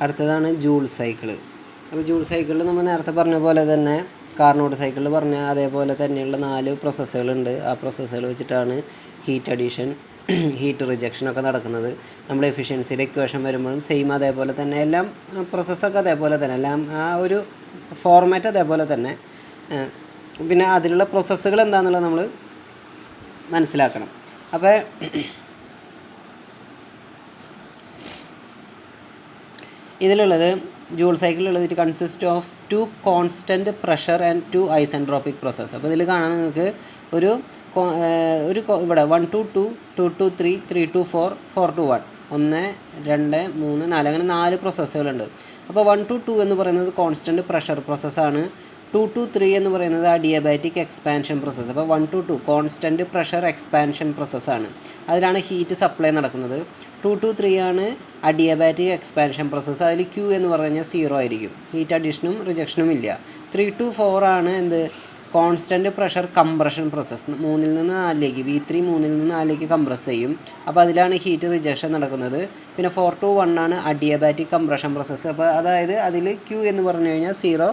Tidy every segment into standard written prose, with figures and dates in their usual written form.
അടുത്തതാണ് joule cycle. അപ്പോൾ joule സൈക്കിളിൽ നമ്മൾ നേരത്തെ പറഞ്ഞ പോലെ തന്നെ കാർനോട്ട് സൈക്കിളിൽ പറഞ്ഞ അതേപോലെ തന്നെയുള്ള 4 പ്രോസസ്സുകളുണ്ട്. ആ പ്രോസസ്സുകൾ വെച്ചിട്ടാണ് ഹീറ്റ് അഡീഷൻ, ഹീറ്റ് റിജക്ഷനൊക്കെ നടക്കുന്നത്. നമ്മൾ എഫിഷ്യൻസിയുടെ ഇക്വേഷൻ വരുമ്പോഴും സെയിം അതേപോലെ തന്നെ എല്ലാം പ്രോസസ്സൊക്കെ അതേപോലെ തന്നെ എല്ലാം ആ ഒരു ഫോർമാറ്റ് അതേപോലെ തന്നെ. പിന്നെ അതിലുള്ള പ്രോസസ്സുകൾ എന്താണെന്നുള്ളത് നമ്മൾ മനസ്സിലാക്കണം. അപ്പോൾ ഇതിലുള്ളത് ജൂൾ സൈക്കിളുള്ളത് it consist of 2 constant pressure and 2 isentropic process. അപ്പോൾ ഇതിൽ കാണാൻ നിങ്ങൾക്ക് ഒരു ഇവിടെ 1 to 2, 2 to 3, 3 to 4, 4 to 1, 1, 2, 3, 4 അങ്ങനെ 4 പ്രോസസ്സുകളുണ്ട്. അപ്പോൾ 1 to 2 എന്ന് പറയുന്നത് കോൺസ്റ്റൻറ്റ് പ്രഷർ പ്രോസസ്സാണ്. 2 to 3 എന്ന് പറയുന്നത് അഡിയബാറ്റിക് എക്സ്പാൻഷൻ പ്രോസസ്സ്. അപ്പോൾ 1 to 2 കോൺസ്റ്റൻറ്റ് പ്രഷർ എക്സ്പാൻഷൻ പ്രോസസ്സാണ്. അതിലാണ് ഹീറ്റ് സപ്ലൈ നടക്കുന്നത്. 2 to 3 ആണ് അഡിയബാറ്റിക് എക്സ്പാൻഷൻ പ്രോസസ്സ്. അതിൽ Q എന്ന് പറഞ്ഞു കഴിഞ്ഞാൽ 0 ആയിരിക്കും. ഹീറ്റ് അഡീഷനും റിജക്ഷനും ഇല്ല. 3 to 4 ആണ് കോൺസ്റ്റൻറ്റ് പ്രഷർ കംപ്രഷൻ പ്രോസസ്സ്. 3 നിന്ന് 4ലേക്ക് V3 3 നിന്ന് 4ലേക്ക് കംപ്രസ് ചെയ്യും. അപ്പോൾ അതിലാണ് ഹീറ്റ് റിജക്ഷൻ നടക്കുന്നത്. പിന്നെ 4 to 1 ആണ് അഡിയബാറ്റിക് കംപ്രഷൻ പ്രോസസ്സ്. അപ്പോൾ അതായത് അതിൽ Q എന്ന് പറഞ്ഞു കഴിഞ്ഞാൽ 0,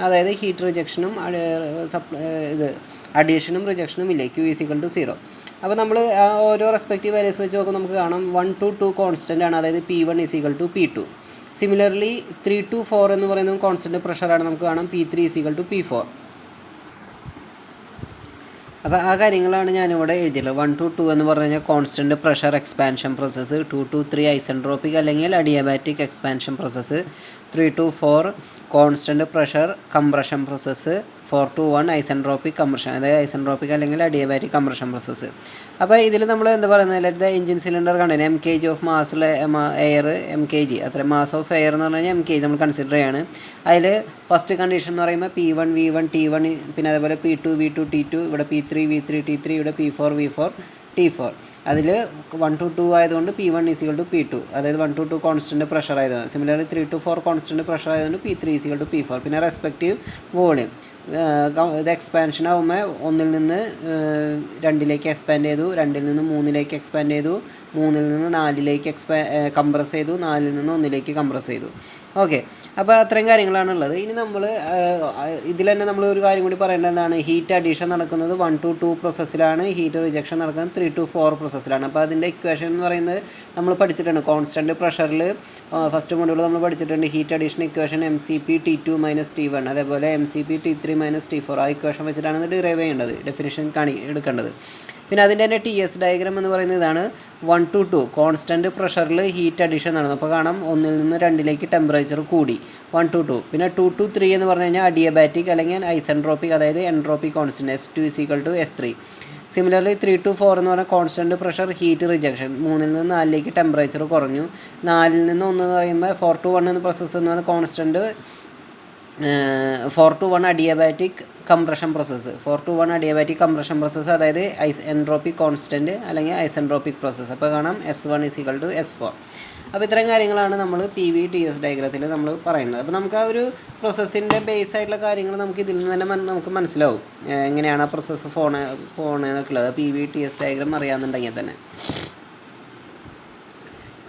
അതായത് ഹീറ്റ് റിജക്ഷനും അഡീഷനും റിജക്ഷനും ഇല്ല. Q = 0. അപ്പോൾ നമ്മൾ ഓരോ റെസ്പെക്റ്റീവ് വാല്യൂസ് വെച്ച് നോക്കുമ്പോൾ നമുക്ക് കാണാം 1 to 2 കോൺസ്റ്റൻ്റ് ആണ്, അതായത് P1 = P2. സിമിലർലി 3 to 4 എന്ന് പറയുന്നത് കോൺസ്റ്റൻറ്റ് പ്രഷറാണ്, നമുക്ക് കാണാം P3 = P4. അപ്പോൾ ആ കാര്യങ്ങളാണ് ഞാനിവിടെ എഴുതിയിട്ടുള്ളത്. 1 to 2 എന്ന് പറഞ്ഞു കഴിഞ്ഞാൽ constant pressure expansion process, 2 to 3 isentropic അല്ലെങ്കിൽ adiabatic expansion process, 3 to 4 constant pressure compression process, 4 to 1 isentropic compression, അതായത് ഐസെൻട്രോപ്പിക് അല്ലെങ്കിൽ അഡിയബാറ്റിക് കംപ്രഷൻ പ്രോസസ്സ്. അപ്പോൾ ഇതിൽ നമ്മൾ എന്താ പറയുന്നത്, എഞ്ചിൻ സിലിണ്ടർ കണ്ടിന് mkg of mass air, mkg അത്ര മാസ് ഓഫ് എയർ എന്ന് പറഞ്ഞു കഴിഞ്ഞാൽ mkg നമ്മൾ കൺസിഡർ ചെയ്യാണ്. അതിൽ ഫസ്റ്റ് കണ്ടീഷൻ എന്ന് പറയുമ്പോൾ P1 V1 T1, പിന്നെ അതേപോലെ P2 V2 T2, ഇവിടെ P3 V3 T3, ഇവിടെ P4 V4 T4. അതിൽ 1 to 2 ആയതുകൊണ്ട് P1 = P2, അതായത് 1 to 2 കോൺസ്റ്റൻറ്റ് പ്രഷർ ആയതുകൊണ്ട്. സിമിലർലി 3 to 4 കോൺസ്റ്റൻറ്റ് പ്രഷർ ആയതുകൊണ്ട് P3 = P4. പിന്നെ റെസ്പെക്റ്റീവ് വോളിയം ഇത് എക്സ്പാൻഷൻ ആകുമ്പോൾ 1 നിന്ന് 2ലേക്ക് എക്സ്പാൻഡ് ചെയ്തു, 2 നിന്ന് 3ലേക്ക് എക്സ്പാൻഡ് ചെയ്തു, 3 നിന്ന് 4ലേക്ക് കംപ്രസ് ചെയ്തു, 4 നിന്ന് 1ലേക്ക് കംപ്രസ് ചെയ്തു. ഓക്കെ, അപ്പോൾ അത്രയും കാര്യങ്ങളാണ് ഉള്ളത്. ഇനി നമ്മൾ ഇതിൽ തന്നെ നമ്മൾ ഒരു കാര്യം കൂടി പറയേണ്ടത് എന്താണ്, ഹീറ്റ് അഡീഷൻ നടക്കുന്നത് 1 to 2 പ്രോസസ്സിലാണ്, ഹീറ്റ് റിജക്ഷൻ നടക്കുന്നത് 3 to 4 പ്രോസസ്സിലാണ്. അപ്പോൾ അതിൻ്റെ ഇക്വേഷൻ എന്ന് പറയുന്നത് നമ്മൾ പഠിച്ചിട്ടുണ്ട്. കോൺസ്റ്റൻറ്റ് പ്രഷറിൽ ഫസ്റ്റ് മൊഡ്യൂൾ നമ്മൾ പഠിച്ചിട്ടുണ്ട്. Heat addition equation MCP T2 - T1, അതേപോലെ MCP T3 - T4. ആ ഇക്വേഷൻ വെച്ചിട്ടാണ് ഇത് ഡിറൈവ് ചെയ്യേണ്ടത്, ഡെഫിനിഷൻ എടുക്കേണ്ടത്. പിന്നെ അതിൻ്റെ തന്നെ TS ഡയഗ്രാം എന്ന് പറയുന്നത് ഇതാണ്. 1 to 2 കോൺസ്റ്റൻറ്റ് പ്രഷറിൽ ഹീറ്റ് അഡീഷൻ നടന്നു. അപ്പോൾ കാണാം 1 നിന്ന് 2ലേക്ക് ടെമ്പറേച്ചർ കൂടി 1 to 2. പിന്നെ 2 to 3 എന്ന് പറഞ്ഞു കഴിഞ്ഞാൽ അഡിയബാറ്റിക് അല്ലെങ്കിൽ ഐസെൻട്രോപ്പിക്, അതായത് എൻട്രോപ്പിക് constant S2 = S3. Similarly 3 to 4 എന്ന് പറഞ്ഞാൽ കോൺസ്റ്റൻറ്റ് പ്രഷർ ഹീറ്റ് റിജക്ഷൻ, 3 നിന്ന് 4ലേക്ക് ടെമ്പറേച്ചർ കുറഞ്ഞു. 4 നിന്ന് 1 എന്ന് പറയുമ്പോൾ 4 to 1 എന്ന പ്രോസസ്സ് എന്ന് പറഞ്ഞാൽ constant 4 to 1 adiabatic compression process, 4 to 1 adiabatic compression process, അതായത് എൻട്രോപ്പിക് കോൺസ്റ്റൻറ്റ് അല്ലെങ്കിൽ ഐസെൻട്രോപ്പിക് പ്രോസസ്സ്. അപ്പോൾ കാണാം S1 = S4. അപ്പോൾ ഇത്രയും കാര്യങ്ങളാണ് നമ്മൾ PV-TS ഡയഗ്രത്തിൽ നമ്മൾ പറയുന്നത്. അപ്പോൾ നമുക്ക് ആ ഒരു പ്രോസസ്സിൻ്റെ ബേസ് ആയിട്ടുള്ള കാര്യങ്ങൾ നമുക്ക് ഇതിൽ നിന്ന് തന്നെ നമുക്ക് മനസ്സിലാവും എങ്ങനെയാണ് ആ പ്രോസസ്സ് പോണേന്നൊക്കെ ഉള്ളത്, PV-TS ഡയഗ്രാം അറിയാമെന്നുണ്ടെങ്കിൽ തന്നെ.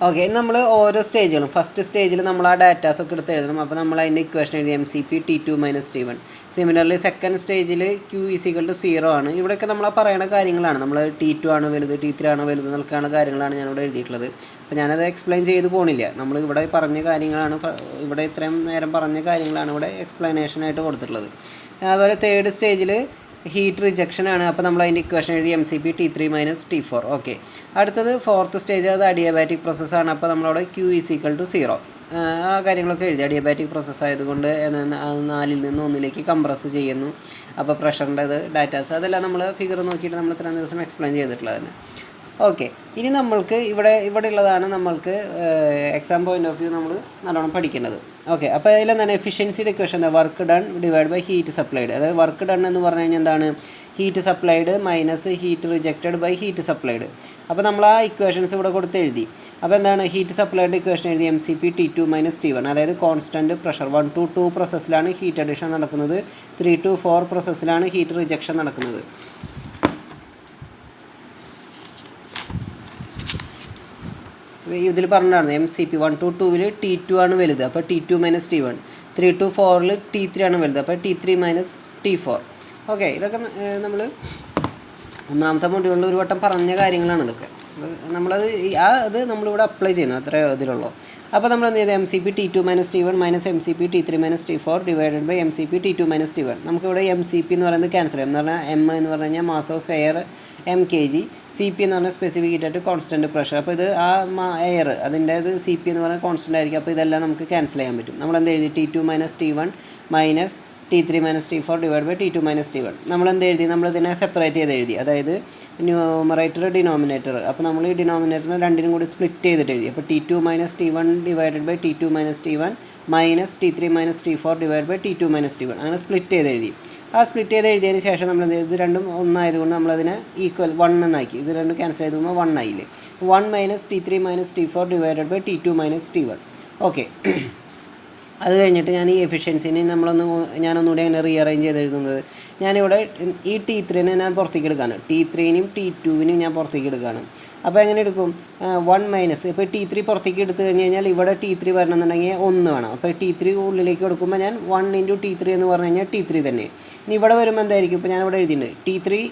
ഓക്കെ, നമ്മൾ ഓരോ സ്റ്റേജുകളും ഫസ്റ്റ് സ്റ്റേജിൽ നമ്മൾ ആ ഡാറ്റാസൊക്കെ എടുത്ത് എഴുതണം. അപ്പോൾ നമ്മൾ അതിൻ്റെ ഇക്വേഷൻ എഴുതി MCP T2 - T1. Similarly second സ്റ്റേജിൽ Q = 0 ആണ്. ഇവിടെയൊക്കെ നമ്മൾ ആ പറയുന്ന കാര്യങ്ങളാണ്. നമ്മൾ T2 ആണ് വലുത്, T3 ആണ് വലുത് എന്നൊക്കെയാണ് കാര്യങ്ങളാണ് ഞാനിവിടെ എഴുതിയിട്ടുള്ളത്. അപ്പോൾ ഞാനത് എക്സ്പ്ലെയിൻ ചെയ്ത് പോകണില്ല. നമ്മൾ ഇവിടെ പറഞ്ഞ കാര്യങ്ങളാണ്, ഇവിടെ ഇത്രയും നേരം പറഞ്ഞ കാര്യങ്ങളാണ് ഇവിടെ എക്സ്പ്ലനേഷനായിട്ട് കൊടുത്തിട്ടുള്ളത്. അതുപോലെ തേർഡ് സ്റ്റേജിൽ ഹീറ്റ് റിജക്ഷൻ ആണ്. അപ്പോൾ നമ്മൾ അതിൻ്റെ ഇക്വേഷൻ എഴുതി MCP T3 - T4. ഓക്കെ, അടുത്തത് ഫോർത്ത് സ്റ്റേജ്, അത് അഡിയബാറ്റിക് പ്രോസസ്സാണ്. അപ്പോൾ നമ്മളവിടെ Q = 0. ആ കാര്യങ്ങളൊക്കെ എഴുതി. അഡിയബാറ്റിക് പ്രോസസ്സ് ആയതുകൊണ്ട് 4 നിന്ന് 1ലേക്ക് കംപ്രസ് ചെയ്യുന്നു. അപ്പോൾ പ്രഷറിൻ്റെ ഡാറ്റാസ് അതെല്ലാം നമ്മൾ ഫിഗർ നോക്കിയിട്ട് നമ്മൾ ഇത്രയും ദിവസം എക്സ്പ്ലെയിൻ ചെയ്തിട്ടുള്ളത് തന്നെ. ഓക്കെ, ഇനി നമ്മൾക്ക് ഇവിടെ ഉള്ളതാണ് നമ്മൾക്ക് എക്സാം പോയിൻ്റ് ഓഫ് വ്യൂ നമ്മൾ നല്ലോണം പഠിക്കേണ്ടത്. ഓക്കെ, അപ്പോൾ അതിലെന്താണ് എഫിഷ്യൻസിയുടെ equation, work done / heat supplied. അതായത് വർക്ക് ഡൺ എന്ന് പറഞ്ഞു കഴിഞ്ഞാൽ എന്താണ്, heat supplied minus heat rejected by heat supplied. അപ്പോൾ നമ്മൾ ആ ഇക്വേഷൻസ് ഇവിടെ കൊടുത്ത് എഴുതി. അപ്പോൾ എന്താണ് ഹീറ്റ് സപ്ലൈഡ് ഇക്വേഷൻ എഴുതി MCP T2 - T1, അതായത് കോൺസ്റ്റൻറ്റ് പ്രഷർ 1 to 2 പ്രോസസ്സിലാണ് ഹീറ്റ് അഡീഷൻ നടക്കുന്നത്, 3 to 4 പ്രോസസ്സിലാണ് ഹീറ്റ് റിജക്ഷൻ നടക്കുന്നത്. ഇതിൽ പറഞ്ഞിട്ടാണ് MCP 1 to 2 T2 ആണ് വലുത്, അപ്പോൾ T2 - T1. 3 to 4 T3 ആണ് വലുത്, അപ്പോൾ T3 - T4. ഓക്കെ, ഇതൊക്കെ നമ്മൾ ഒന്നാമത്തെ മൊഡ്യൂളിൽ ഒരു വട്ടം പറഞ്ഞ കാര്യങ്ങളാണ് ഇതൊക്കെ. നമ്മളത് അത് നമ്മളിവിടെ അപ്ലൈ ചെയ്യുന്നു, അത്രേ ഇതിലുള്ളൂ. അപ്പോൾ നമ്മൾ എന്ത് ചെയ്തു, MCP T2 - T1 MCP T3 - T4 divided by MCP T2 - T1. നമുക്കിവിടെ MCP എന്ന് പറയുന്നത് ക്യാൻസൽ ചെയ്യാം. എന്ന് പറഞ്ഞാൽ M എന്ന് പറഞ്ഞു കഴിഞ്ഞാൽ mass of air mkg, CP എന്ന് പറഞ്ഞാൽ specific heat at constant pressure. അപ്പോൾ ഇത് ആ എയർ അതിൻ്റേത് CP എന്ന് പറഞ്ഞാൽ കോൺസ്റ്റൻ്റ് ആയിരിക്കും. അപ്പോൾ ഇതെല്ലാം നമുക്ക് ക്യാൻസൽ ചെയ്യാൻ പറ്റും. നമ്മളെന്ത് എഴുതി, T2 - T1 minus T3 - T4 divide by T2 - T1. നമ്മളെന്ത് എഴുതി, നമ്മളിതിനെ സെപ്പറേറ്റ് ചെയ്ത് എഴുതി, അതായത് ന്യൂമറേറ്റർ ഡിനോമിനേറ്റർ. അപ്പോൾ നമ്മൾ ഈ ഡിനോമിനേറ്ററിനെ രണ്ടിനും കൂടി സ്പ്ലിറ്റ് ചെയ്തിട്ട് എഴുതി. അപ്പോൾ T2 - T1 ഡിവൈഡഡ് ബൈ T2 - T1 minus T3 - T4 divide by T2 - T1. അങ്ങനെ സ്പ്ലിറ്റ് ചെയ്ത് എഴുതി. ആ സ്പ്ലിറ്റ് ചെയ്ത് എഴുതിയതിന് ശേഷം നമ്മൾ ഇത് രണ്ടും ഒന്നായതുകൊണ്ട് നമ്മളതിനെ ഈക്വൽ 1 എന്നാക്കി. ഇത് രണ്ടും ക്യാൻസൽ ചെയ്ത് പോകുമ്പോൾ 1 ആയില്ലേ. 1 മൈനസ് T3 - T4 ഡിവൈഡഡ് ബൈ T2 - T1. ഓക്കെ, അത് കഴിഞ്ഞിട്ട് ഞാൻ ഈ എഫിഷ്യൻസിനെ ഞാനൊന്നുകൂടി അങ്ങനെ റീഅറേഞ്ച് ചെയ്ത് എഴുതുന്നത്, ഞാനിവിടെ ഈ T3നെ ഞാൻ പുറത്തേക്ക് എടുക്കുകയാണ്, T3നും T2വിനും ഞാൻ പുറത്തേക്ക് എടുക്കുകയാണ്. അപ്പോൾ എങ്ങനെ എടുക്കും, 1 മൈനസ്, ഇപ്പോൾ T3 പുറത്തേക്ക് എടുത്തു കഴിഞ്ഞ് കഴിഞ്ഞാൽ ഇവിടെ T3 വരണമെന്നുണ്ടെങ്കിൽ 1 വേണം. അപ്പോൾ T3 ഉള്ളിലേക്ക് കൊടുക്കുമ്പോൾ ഞാൻ 1 × T3 എന്ന് പറഞ്ഞു കഴിഞ്ഞാൽ T3 തന്നെ. ഇനി ഇവിടെ വരുമ്പോൾ എന്തായിരിക്കും, ഇപ്പോൾ ഞാനിവിടെ എഴുതിയിട്ടുണ്ട് T3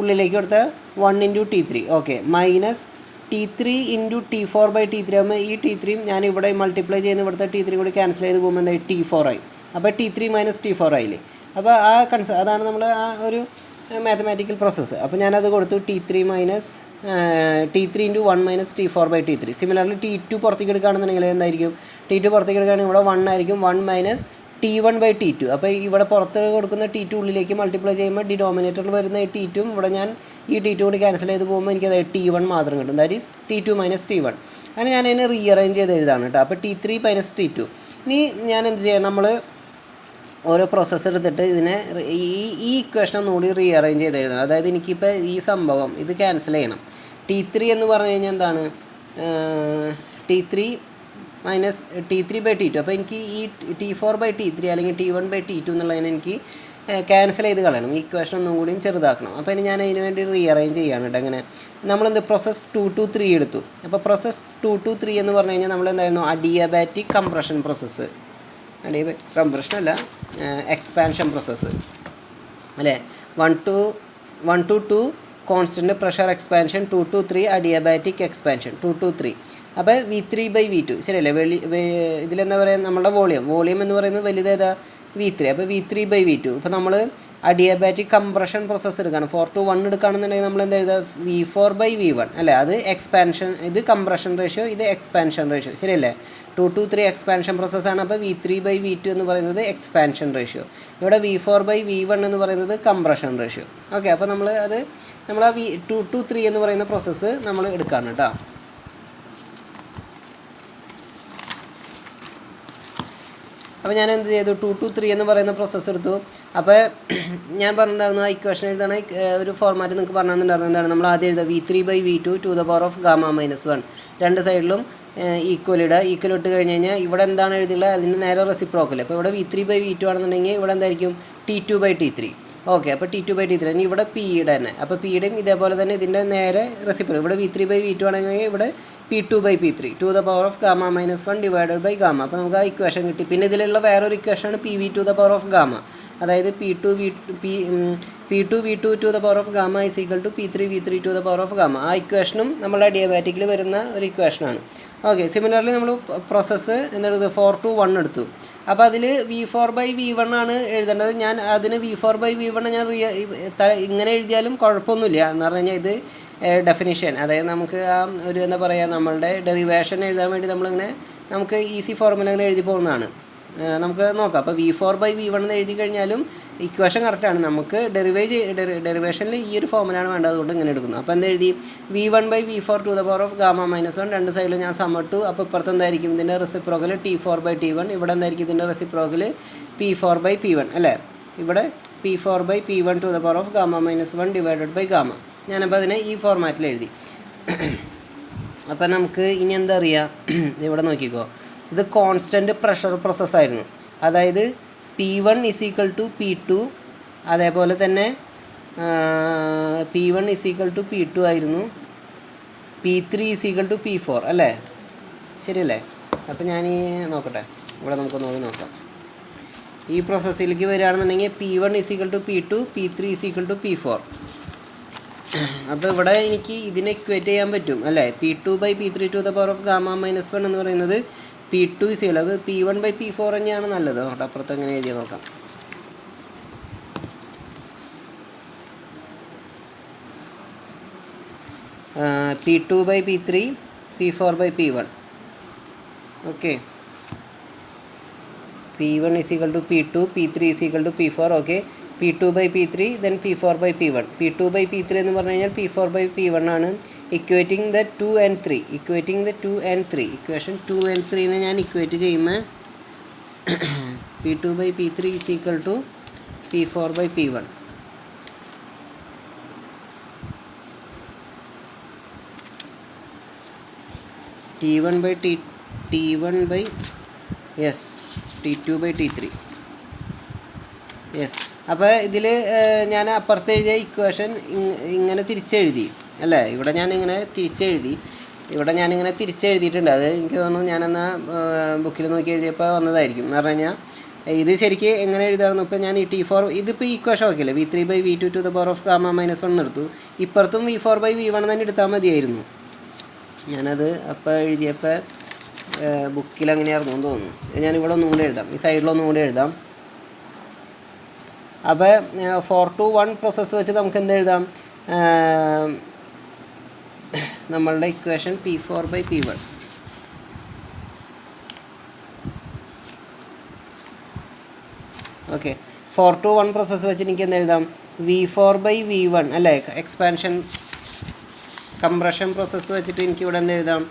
ഉള്ളിലേക്ക് കൊടുത്താൽ 1 × T3. Okay, minus T3 × T4 by T3 ആകുമ്പോൾ ഈ T3യും ഞാൻ ഇവിടെ മൾട്ടിപ്ലൈ ചെയ്യുന്ന ഇവിടുത്തെ T3 കൂടി ക്യാൻസൽ ചെയ്ത് പോകുമ്പോൾ എന്തായി, T4 ആയി. അപ്പോൾ T3 - T4 ആയില്ലേ. അപ്പോൾ അതാണ് നമ്മൾ ആ ഒരു മാത്തമാറ്റിക്കൽ പ്രോസസ്സ്. അപ്പോൾ ഞാനത് കൊടുത്തു, T3 × 1 - T4 by T3. Similarly T2 പുറത്തേക്ക് എടുക്കുകയാണെന്നുണ്ടെങ്കിൽ എന്തായിരിക്കും, T2 പുറത്തേക്ക് എടുക്കുകയാണെങ്കിൽ ഇവിടെ 1 ആയിരിക്കും, 1 മൈനസ് T1 ബൈ T2. അപ്പോൾ ഇവിടെ പുറത്ത് കൊടുക്കുന്ന T2 ഉള്ളിലേക്ക് മൾട്ടിപ്ലൈ ചെയ്യുമ്പോൾ ഡിനോമിനേറ്ററിൽ വരുന്ന T2ഉം ഇവിടെ ഞാൻ ഈ T2 കൂടി ക്യാൻസൽ ചെയ്ത് പോകുമ്പോൾ എനിക്കത് T1 മാത്രം കിട്ടും. That is T2 - T1. അങ്ങനെ ഞാൻ അതിനെ റീഅറേഞ്ച് ചെയ്ത് എഴുതാണ് കേട്ടോ. അപ്പോൾ T3 - T2. ഇനി ഞാൻ എന്ത് ചെയ്യാം, നമ്മൾ ഓരോ പ്രോസസ്സ് എടുത്തിട്ട് ഇതിനെ ഈ ഇക്വേഷൻ ഒന്നുകൂടി റീഅറേഞ്ച് ചെയ്ത് എഴുതണം. അതായത് എനിക്കിപ്പോൾ ഈ സംഭവം ഇത് ക്യാൻസൽ ചെയ്യണം. T3 എന്ന് പറഞ്ഞു കഴിഞ്ഞാൽ എന്താണ്, T3 ബൈ T2. അപ്പോൾ എനിക്ക് ഈ T4 ബൈ T3 അല്ലെങ്കിൽ T1 ബൈ T2 എന്നുള്ളതിനെ എനിക്ക് ക്യാൻസൽ ചെയ്ത് കളയണം. ഈ ഇക്വേഷൻ ഒന്നും കൂടിയും ചെറുതാക്കണം. അപ്പോൾ ഇനി ഞാൻ അതിന് വേണ്ടി റീഅറേഞ്ച് ചെയ്യാണ് കേട്ടോ. അങ്ങനെ നമ്മളെന്ത് പ്രോസസ് 2 to 3 എടുത്തു. അപ്പോൾ പ്രോസസ് 2 to 3 എന്ന് പറഞ്ഞു കഴിഞ്ഞാൽ നമ്മളെന്തായിരുന്നു, അഡിയബാറ്റിക് കംപ്രഷൻ പ്രോസസ്സ്, കംപ്രഷൻ അല്ല എക്സ്പാൻഷൻ പ്രോസസ്സ് അല്ലേ. 1 to 2 constant pressure expansion, 2 to 3 adiabatic expansion, 2 to 3. അപ്പോൾ V3 ബൈ V2 ശരിയല്ലേ. ഇതിലെന്താ പറയുക, നമ്മുടെ വോളിയം എന്ന് പറയുന്നത് വലുതേതാ, V3. അപ്പോൾ V3 ബൈ V2. ഇപ്പോൾ നമ്മൾ അഡിയബാറ്റിക് കംപ്രഷൻ പ്രോസസ്സ് എടുക്കുകയാണ്, 4 to 1 എടുക്കുകയാണെന്നുണ്ടെങ്കിൽ നമ്മൾ എന്താ എഴുതുക, V4 ബൈ V1 അല്ലേ. അത് എക്സ്പാൻഷൻ, ഇത് കംപ്രഷൻ റേഷ്യോ, ഇത് എക്സ്പാൻഷൻ റേഷ്യോ ശരിയല്ലേ. 2 to 3 എക്സ്പാൻഷൻ പ്രോസസ്സാണ്. അപ്പോൾ V3 ബൈ V2 എന്ന് പറയുന്നത് എക്സ്പാൻഷൻ റേഷ്യോ. ഇവിടെ V4 ബൈ V1 എന്ന് പറയുന്നത് കംപ്രഷൻ റേഷ്യോ. ഓക്കെ, അപ്പോൾ നമ്മൾ ആ 2 to 3 എന്ന് പറയുന്ന പ്രോസസ്സ് നമ്മൾ എടുക്കുകയാണ് കേട്ടോ. അപ്പോൾ ഞാൻ എന്ത് ചെയ്തു, 2 to 3 എന്ന് പറയുന്ന പ്രോസസ്സ് എടുത്തു. അപ്പോൾ ഞാൻ പറഞ്ഞിട്ടുണ്ടായിരുന്നു ആ ഇക്വേഷൻ എഴുതണ ഒരു ഫോർമാറ്റ് നിങ്ങൾക്ക് പറഞ്ഞു തന്നിട്ടുണ്ടായിരുന്നു. എന്താണ്, നമ്മൾ ആദ്യം എഴുതുക V3 by V2 to the power of gamma -1. രണ്ട് സൈഡിലും ഈക്വൽ ഇടുക. ഈക്വൽ ഇട്ട് കഴിഞ്ഞ് കഴിഞ്ഞാൽ ഇവിടെ എന്താണ് എഴുതിയുള്ളത്, അതിന് നേരെ റെസിപ്രോക്കൽ. അപ്പോൾ ഇവിടെ V3 ബൈ V2 ആണെന്നുണ്ടെങ്കിൽ ഇവിടെ എന്തായിരിക്കും, T2 ബൈ T3. ഓക്കെ, അപ്പോൾ T2 ബൈ T3. ഇനി ഇവിടെ Pയുടെ തന്നെ, അപ്പോൾ Pയുടെയും ഇതേപോലെ തന്നെ ഇതിൻ്റെ നേരെ റെസിപ്രോക്കൽ. ഇവിടെ V3 ബൈ V2 ആണെങ്കിൽ ഇവിടെ P2 by P3 to the power of gamma -1 divided ബൈ ഗാമ. അപ്പോൾ നമുക്ക് ആ ഇക്വേഷൻ കിട്ടി. പിന്നെ ഇതിലുള്ള വേറൊരു ഇക്വേഷനാണ് PV to the power of gamma. അതായത് P2 V2 to the power of gamma is equal to P3 V3 to the power of gamma. ആ ഇക്വേഷനും നമ്മുടെ അഡിയബാറ്റിക്കിൽ വരുന്ന ഒരു ഇക്വേഷനാണ്. ഓക്കെ, സിമിലർലി നമ്മൾ പ്രോസസ്സ് എന്തെടുത്തു, 4 to 1 എടുത്തു. അപ്പോൾ അതിൽ V4 ബൈ V1 ആണ് എഴുതേണ്ടത്. ഞാൻ അതിന് V4 ബൈ V1 ഞാൻ ഇങ്ങനെ എഴുതിയാലും കുഴപ്പമൊന്നുമില്ല. എന്ന് പറഞ്ഞു കഴിഞ്ഞാൽ ഇത് ഡെഫിനിഷൻ, അതായത് നമുക്ക് ആ ഒരു എന്താ പറയുക, നമ്മളുടെ ഡെറിവേഷൻ എഴുതാൻ വേണ്ടി നമുക്ക് ഈസി ഫോർമുല അങ്ങനെ എഴുതി പോകുന്നതാണ്. നമുക്ക് നോക്കാം. അപ്പോൾ V4 ബൈ V1 എന്ന് എഴുതി കഴിഞ്ഞാലും ഇക്വേഷൻ കറക്റ്റാണ്. നമുക്ക് ഡെറിവേഷനിൽ ഈ ഒരു ഫോർമുലയാണ് വേണ്ടത്, അതുകൊണ്ട് ഇങ്ങനെ എടുക്കുന്നു. അപ്പോൾ എന്താ എഴുതി, V1 by V4 to the power of gamma -1. രണ്ട് സൈഡിലും ഞാൻ സമ്മട്ടു. അപ്പോൾ ഇപ്പുറത്ത് എന്തായിരിക്കും, ഇതിൻ്റെ റെസിപ്രോക്കൽ T4 ബൈ T1. ഇവിടെ എന്തായിരിക്കും ഇതിൻ്റെ റെസിപ്രോക്കൽ P4 ബൈ P1 അല്ലേ. ഇവിടെ P4 by P1 to the power of gamma -1 divided ബൈ ഗാമ. ഞാനപ്പോൾ അതിനെ ഈ ഫോർമാറ്റിൽ എഴുതി. അപ്പോൾ നമുക്ക് ഇനി എന്താ അറിയുക, ഇവിടെ നോക്കിക്കോ, ഇത് കോൺസ്റ്റൻറ്റ് പ്രഷർ പ്രോസസ്സായിരുന്നു. അതായത് P1 is equal to P2, അതേപോലെ തന്നെ P1 is equal to P2 ആയിരുന്നു, P3 is equal to P4 അല്ലേ. ശരിയല്ലേ? അപ്പോൾ ഞാൻ നോക്കട്ടെ, ഇവിടെ നമുക്കൊന്നുകൂടി നോക്കാം. ഈ പ്രോസസ്സിലേക്ക് വരികയാണെന്നുണ്ടെങ്കിൽ P1 = P2, P3 = P4. അപ്പോൾ ഇവിടെ എനിക്ക് ഇതിനെ ഇക്വേറ്റ് ചെയ്യാൻ പറ്റും അല്ലേ? P2/P3 to the power of gamma minus 1 എന്ന് പറയുന്നത് P2 = P1/P4 തന്നെയാണ് നല്ലത്. അപ്പുറത്ത് എങ്ങനെ എഴുതി നോക്കാം. P2/P3, P4/P1. Okay, P1 = P2, P3 = P4. Okay, P2/P3 then P4/P1. P2/P3 എന്ന് പറഞ്ഞു കഴിഞ്ഞാൽ P4/P1 ആണ്. Equating the 2 and 3. Equation 2 and 3 ഞാൻ ഇക്വേറ്റ് ചെയ്യുമ്പോൾ P2/P3 = P4/P1. T2/T3. യെസ്. അപ്പോൾ ഇതിൽ ഞാൻ അപ്പുറത്ത് എഴുതിയ ഇക്വേഷൻ ഇങ്ങനെ തിരിച്ചെഴുതി അല്ലേ? ഇവിടെ ഞാനിങ്ങനെ തിരിച്ചെഴുതിയിട്ടുണ്ട്. അത് എനിക്ക് തോന്നുന്നു ഞാനെന്നാൽ ബുക്കിൽ നോക്കി എഴുതിയപ്പോൾ വന്നതായിരിക്കും. എന്ന് പറഞ്ഞു കഴിഞ്ഞാൽ ഇത് ശരിക്കും എങ്ങനെ എഴുതാറുന്നു? ഇപ്പോൾ ഞാൻ ഈ T4 ഇതിപ്പോൾ ഈ ഇക്വേഷൻ ഓക്കെ അല്ലേ? V3/V2 to the power of gamma minus 1 എടുത്തു. ഇപ്പുറത്തും V4/V1 തന്നെ എടുത്താൽ മതിയായിരുന്നു. ഞാനത് അപ്പോൾ എഴുതിയപ്പോൾ ബുക്കിൽ അങ്ങനെയായിരുന്നു എന്ന് തോന്നുന്നു. ഞാനിവിടെ ഒന്നും കൂടെ എഴുതാം, ഈ സൈഡിലൊന്നും കൂടെ എഴുതാം. അപ്പോൾ 4-to-1 പ്രോസസ്സ് വെച്ച് നമുക്ക് എന്ത് എഴുതാം? നമ്മളുടെ equation P4/P1. Okay, 4-to-1 process വെച്ച് എനിക്ക് എന്ത് എഴുതാം? V4/V1 അല്ലേ? കംപ്രഷൻ പ്രോസസ്സ് വെച്ചിട്ട് എനിക്ക് ഇവിടെ എന്ത് എഴുതാം?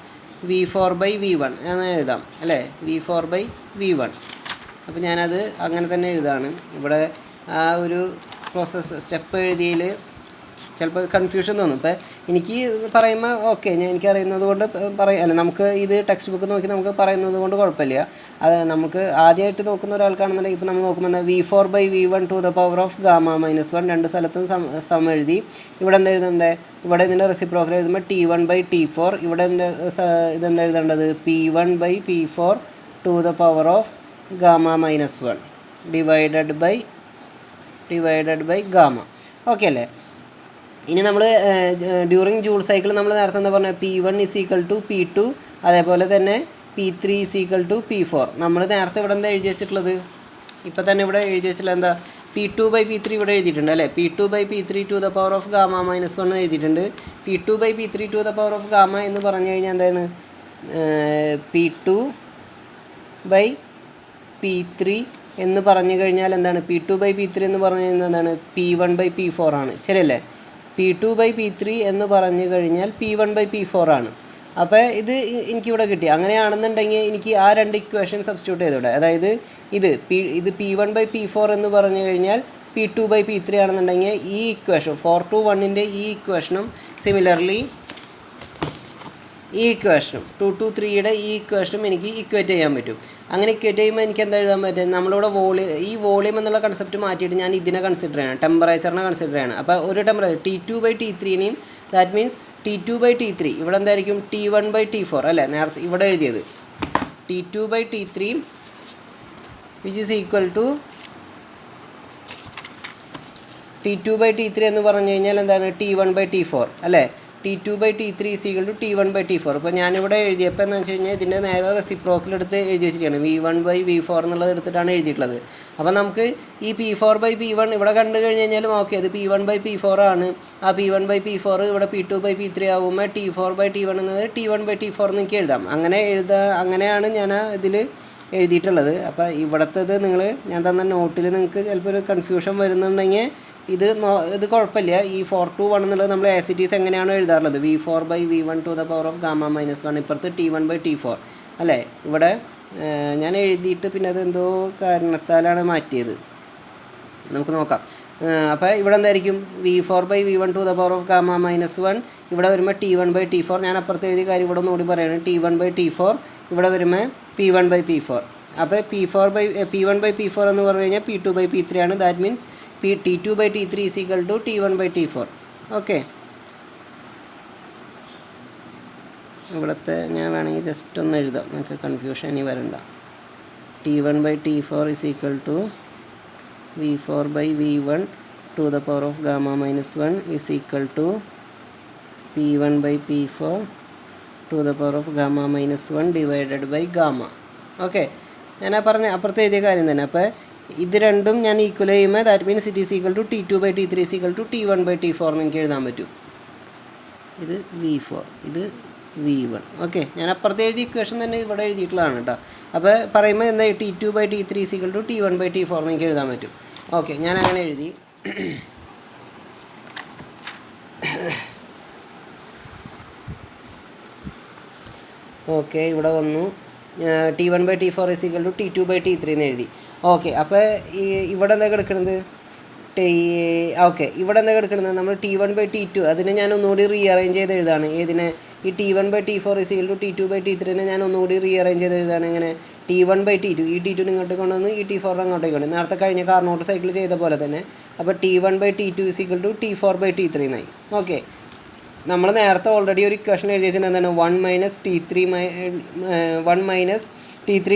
V4/V1 എന്ന് എഴുതാം അല്ലേ? V4/V1. അപ്പോൾ ഞാനത് അങ്ങനെ തന്നെ എഴുതാണ്. ഇവിടെ ആ ഒരു പ്രോസസ്സ് സ്റ്റെപ്പ് എഴുതിയതിൽ ചിലപ്പോൾ കൺഫ്യൂഷൻ തോന്നും. ഇപ്പോൾ എനിക്ക് പറയുമ്പോൾ ഓക്കെ, എനിക്കറിയുന്നത് കൊണ്ട് അല്ല, നമുക്ക് ഇത് ടെക്സ്റ്റ് ബുക്ക് നോക്കി നമുക്ക് പറയുന്നത് കൊണ്ട് കുഴപ്പമില്ല. അത് നമുക്ക് ആദ്യമായിട്ട് നോക്കുന്ന ഒരാൾക്കാണെന്നുണ്ടെങ്കിൽ ഇപ്പോൾ നമ്മൾ നോക്കുമ്പോൾ V4/V1 to the power of gamma minus 1 രണ്ട് സ്ഥലത്തും സമം എഴുതി. ഇവിടെ എന്താ എഴുതേണ്ടത്? ഇവിടെ ഇതിൻ്റെ റെസിപ്രോക്കൽ എഴുതുമ്പോൾ T1/T4. ഇവിടെ ഇതെന്താ എഴുതേണ്ടത്? P1/P4 to the power of gamma minus 1 divided by gamma. Okay അല്ലേ? ഇനി നമ്മൾ ഡ്യൂറിങ് ജൂൾ സൈക്കിൾ നമ്മൾ നേരത്തെ എന്താ പറഞ്ഞത്? P1 = P2, അതേപോലെ തന്നെ P3 = P4. നമ്മൾ നേരത്തെ ഇവിടെ എന്താ എഴുതി വെച്ചിട്ടുള്ളത്? ഇപ്പോൾ തന്നെ ഇവിടെ എഴുതി വെച്ചിട്ടുള്ളത് എന്താ? P2/P3 ഇവിടെ എഴുതിയിട്ടുണ്ട് അല്ലേ? P2/P3 to the power of gamma minus 1 എഴുതിയിട്ടുണ്ട്. P2/P3 to the power of gamma എന്ന് പറഞ്ഞു കഴിഞ്ഞാൽ എന്താണ്? P2/P3 എന്ന് പറഞ്ഞു കഴിഞ്ഞാൽ എന്താണ്? P2/P3 എന്ന് പറഞ്ഞു കഴിഞ്ഞാൽ എന്താണ്? P1/P4 ആണ്. ശരിയല്ലേ? P2/P3 എന്ന് പറഞ്ഞു കഴിഞ്ഞാൽ P1/P4 ആണ്. അപ്പോൾ ഇത് എനിക്കിവിടെ കിട്ടി. അങ്ങനെയാണെന്നുണ്ടെങ്കിൽ എനിക്ക് ആ രണ്ട് ഇക്വേഷൻ സബ്സ്റ്റിറ്റ്യൂട്ട് ചെയ്തൂടെ? അതായത് ഇത് P1/P4 എന്ന് പറഞ്ഞു കഴിഞ്ഞാൽ P2/P3 ആണെന്നുണ്ടെങ്കിൽ ഈ ഇക്വേഷൻ 4-to-1 ഈ ഇക്വേഷനും സിമിലർലി ഈ ഇക്വേഷനും 2-to-3 ഈ ഇക്വേഷനും എനിക്ക് ഇക്വേറ്റ് ചെയ്യാൻ പറ്റും. അങ്ങനെ ഇക്വേറ്റ് ചെയ്യുമ്പോൾ എനിക്ക് എന്താ എഴുതാൻ പറ്റും? നമ്മളിവിടെ ഈ വോളിയം എന്നുള്ള കൺസെപ്റ്റ് മാറ്റിയിട്ട് ഞാൻ ഇതിനെ കൺസിഡർ ചെയ്യണം, ടെമ്പറേച്ചറിനെ കൺസിഡർ ചെയ്യണം. അപ്പോൾ ഒരു ടെമ്പറേച്ചർ T2/T3നെയും ദാറ്റ് മീൻസ് T2/T3 ഇവിടെ എന്തായിരിക്കും? T1/T4 അല്ലേ? നേരത്തെ ഇവിടെ എഴുതിയത് T2/T3 which is equal to T2/T3 എന്ന് പറഞ്ഞു കഴിഞ്ഞാൽ എന്താണ്? T1/T4 അല്ലേ? T2/T3 is equal to T1/T4. അപ്പോൾ ഞാനിവിടെ എഴുതിയപ്പോൾ എന്ന് വെച്ച് കഴിഞ്ഞാൽ ഇതിൻ്റെ നേരെ റെസിപ്രോക്കൽ എടുത്ത് എഴുതി വെച്ചിരിക്കുകയാണ്. V1/V4 എന്നുള്ളത് എടുത്തിട്ടാണ് എഴുതിയിട്ടുള്ളത്. അപ്പോൾ നമുക്ക് ഈ P4/P1 ഇവിടെ കണ്ടു കഴിഞ്ഞ് കഴിഞ്ഞാലും ഓക്കെ, അത് P1/P4 ആണ്. ആ P1/P4 ഇവിടെ P2/P3 ആകുമ്പോൾ T4/T1 എന്നത് T1/T4 എന്ന് എനിക്ക് എഴുതാം. അങ്ങനെയാണ് ഞാൻ ഇതിൽ എഴുതിയിട്ടുള്ളത്. അപ്പോൾ ഇവിടുത്തേത് ഞാൻ തന്ന നോട്ടിൽ നിങ്ങൾക്ക് ചിലപ്പോൾ ഒരു കൺഫ്യൂഷൻ വരുന്നുണ്ടെങ്കിൽ ഇത് കുഴപ്പമില്ല. ഈ 4-to-1 എന്നുള്ളത് നമ്മൾ ആസ് ഇറ്റ് ഈസ് എങ്ങനെയാണോ എഴുതാറുള്ളത്? V4/V1 to the power of gamma minus 1 ഇപ്പുറത്ത് T1/T4 അല്ലേ? ഇവിടെ ഞാൻ എഴുതിയിട്ട് പിന്നെ അത് എന്തോ കാരണത്താലാണ് മാറ്റിയത്. നമുക്ക് നോക്കാം. അപ്പോൾ ഇവിടെ എന്തായിരിക്കും? V4/V1 to the power of gamma minus 1 ഇവിടെ വരുമ്പോൾ T1/T4. ഞാൻ അപ്പുറത്ത് എഴുതിയ കാര്യം ഇവിടെ ഒന്നുകൂടി പറയുകയാണ്. T1/T4 ഇവിടെ വരുമ്പോൾ P1/P4. അപ്പോൾ P1/P4 എന്ന് പറഞ്ഞു കഴിഞ്ഞാൽ P2/P3 ആണ്. That means T2/T3 is equal to T1/T4. Okay, ഇവിടുത്തെ ഞാൻ വേണമെങ്കിൽ ജസ്റ്റ് ഒന്ന് എഴുതാം, നിങ്ങൾക്ക് കൺഫ്യൂഷൻ ഇനി വരണ്ട. T1/T4 is equal to V4/V1 to the power of gamma minus 1 is equal to P1/P4 to the power of gamma minus 1 divided by gamma. Okay, ഞാൻ ആ പറഞ്ഞ അപ്പുറത്തെ എഴുതിയ കാര്യം തന്നെ. അപ്പോൾ ഇത് രണ്ടും ഞാൻ ഈക്വൽ ചെയ്യുമ്പോൾ that means it is equal to T2/T3 is equal to T1/T4 എന്ന് എനിക്ക് എഴുതാൻ പറ്റും. ഇത് V4, ഇത് V1. ഓക്കെ, ഞാൻ അപ്പുറത്തെ എഴുതിയ ഇക്വേഷൻ തന്നെ ഇവിടെ എഴുതിയിട്ടുള്ളതാണ് കേട്ടോ. അപ്പോൾ പറയുമ്പോൾ എന്താ T2/T3 is equal to T1/T4 എന്ന് എനിക്ക് എഴുതാൻ പറ്റും. ഓക്കെ, ഞാൻ അങ്ങനെ എഴുതി. ഓക്കെ, ഇവിടെ വന്നു T1/T4 is equal to T2/T3 എന്ന് എഴുതി. ഓക്കെ, അപ്പോൾ ഇവിടെ എന്താ കിടക്കുന്നത്? ഓക്കെ, ഇവിടെ എന്താ കിടക്കുന്നത്? നമ്മൾ T1/T2 അതിനെ ഞാൻ ഒന്നുകൂടി റീഅറേഞ്ച് ചെയ്ത് എഴുതാണ്. ഏതിനെ? ഈ T1/T4 ഈസ് ഈക്വൽ ടു T2/T3നെ ഞാൻ ഒന്നുകൂടി റീഅറേഞ്ച് ചെയ്ത് എഴുതാണ്. എങ്ങനെ? T1/T2, ഈ T2 ഇങ്ങോട്ട് കൊണ്ടുവന്നു, ഈ T4 അങ്ങോട്ടേക്ക് കൊണ്ടു. നേരത്തെ കഴിഞ്ഞ കാർനോട്ട് സൈക്കിൾ ചെയ്ത പോലെ തന്നെ. അപ്പോൾ T1/T2 is equal to T4/T3 എന്നായി. ഓക്കെ, നമ്മൾ നേരത്തെ ഓൾറെഡി ഒരു ഇക്വേഷൻ എഴുതി വെച്ചാൽ എന്താണ്? 1 minus T3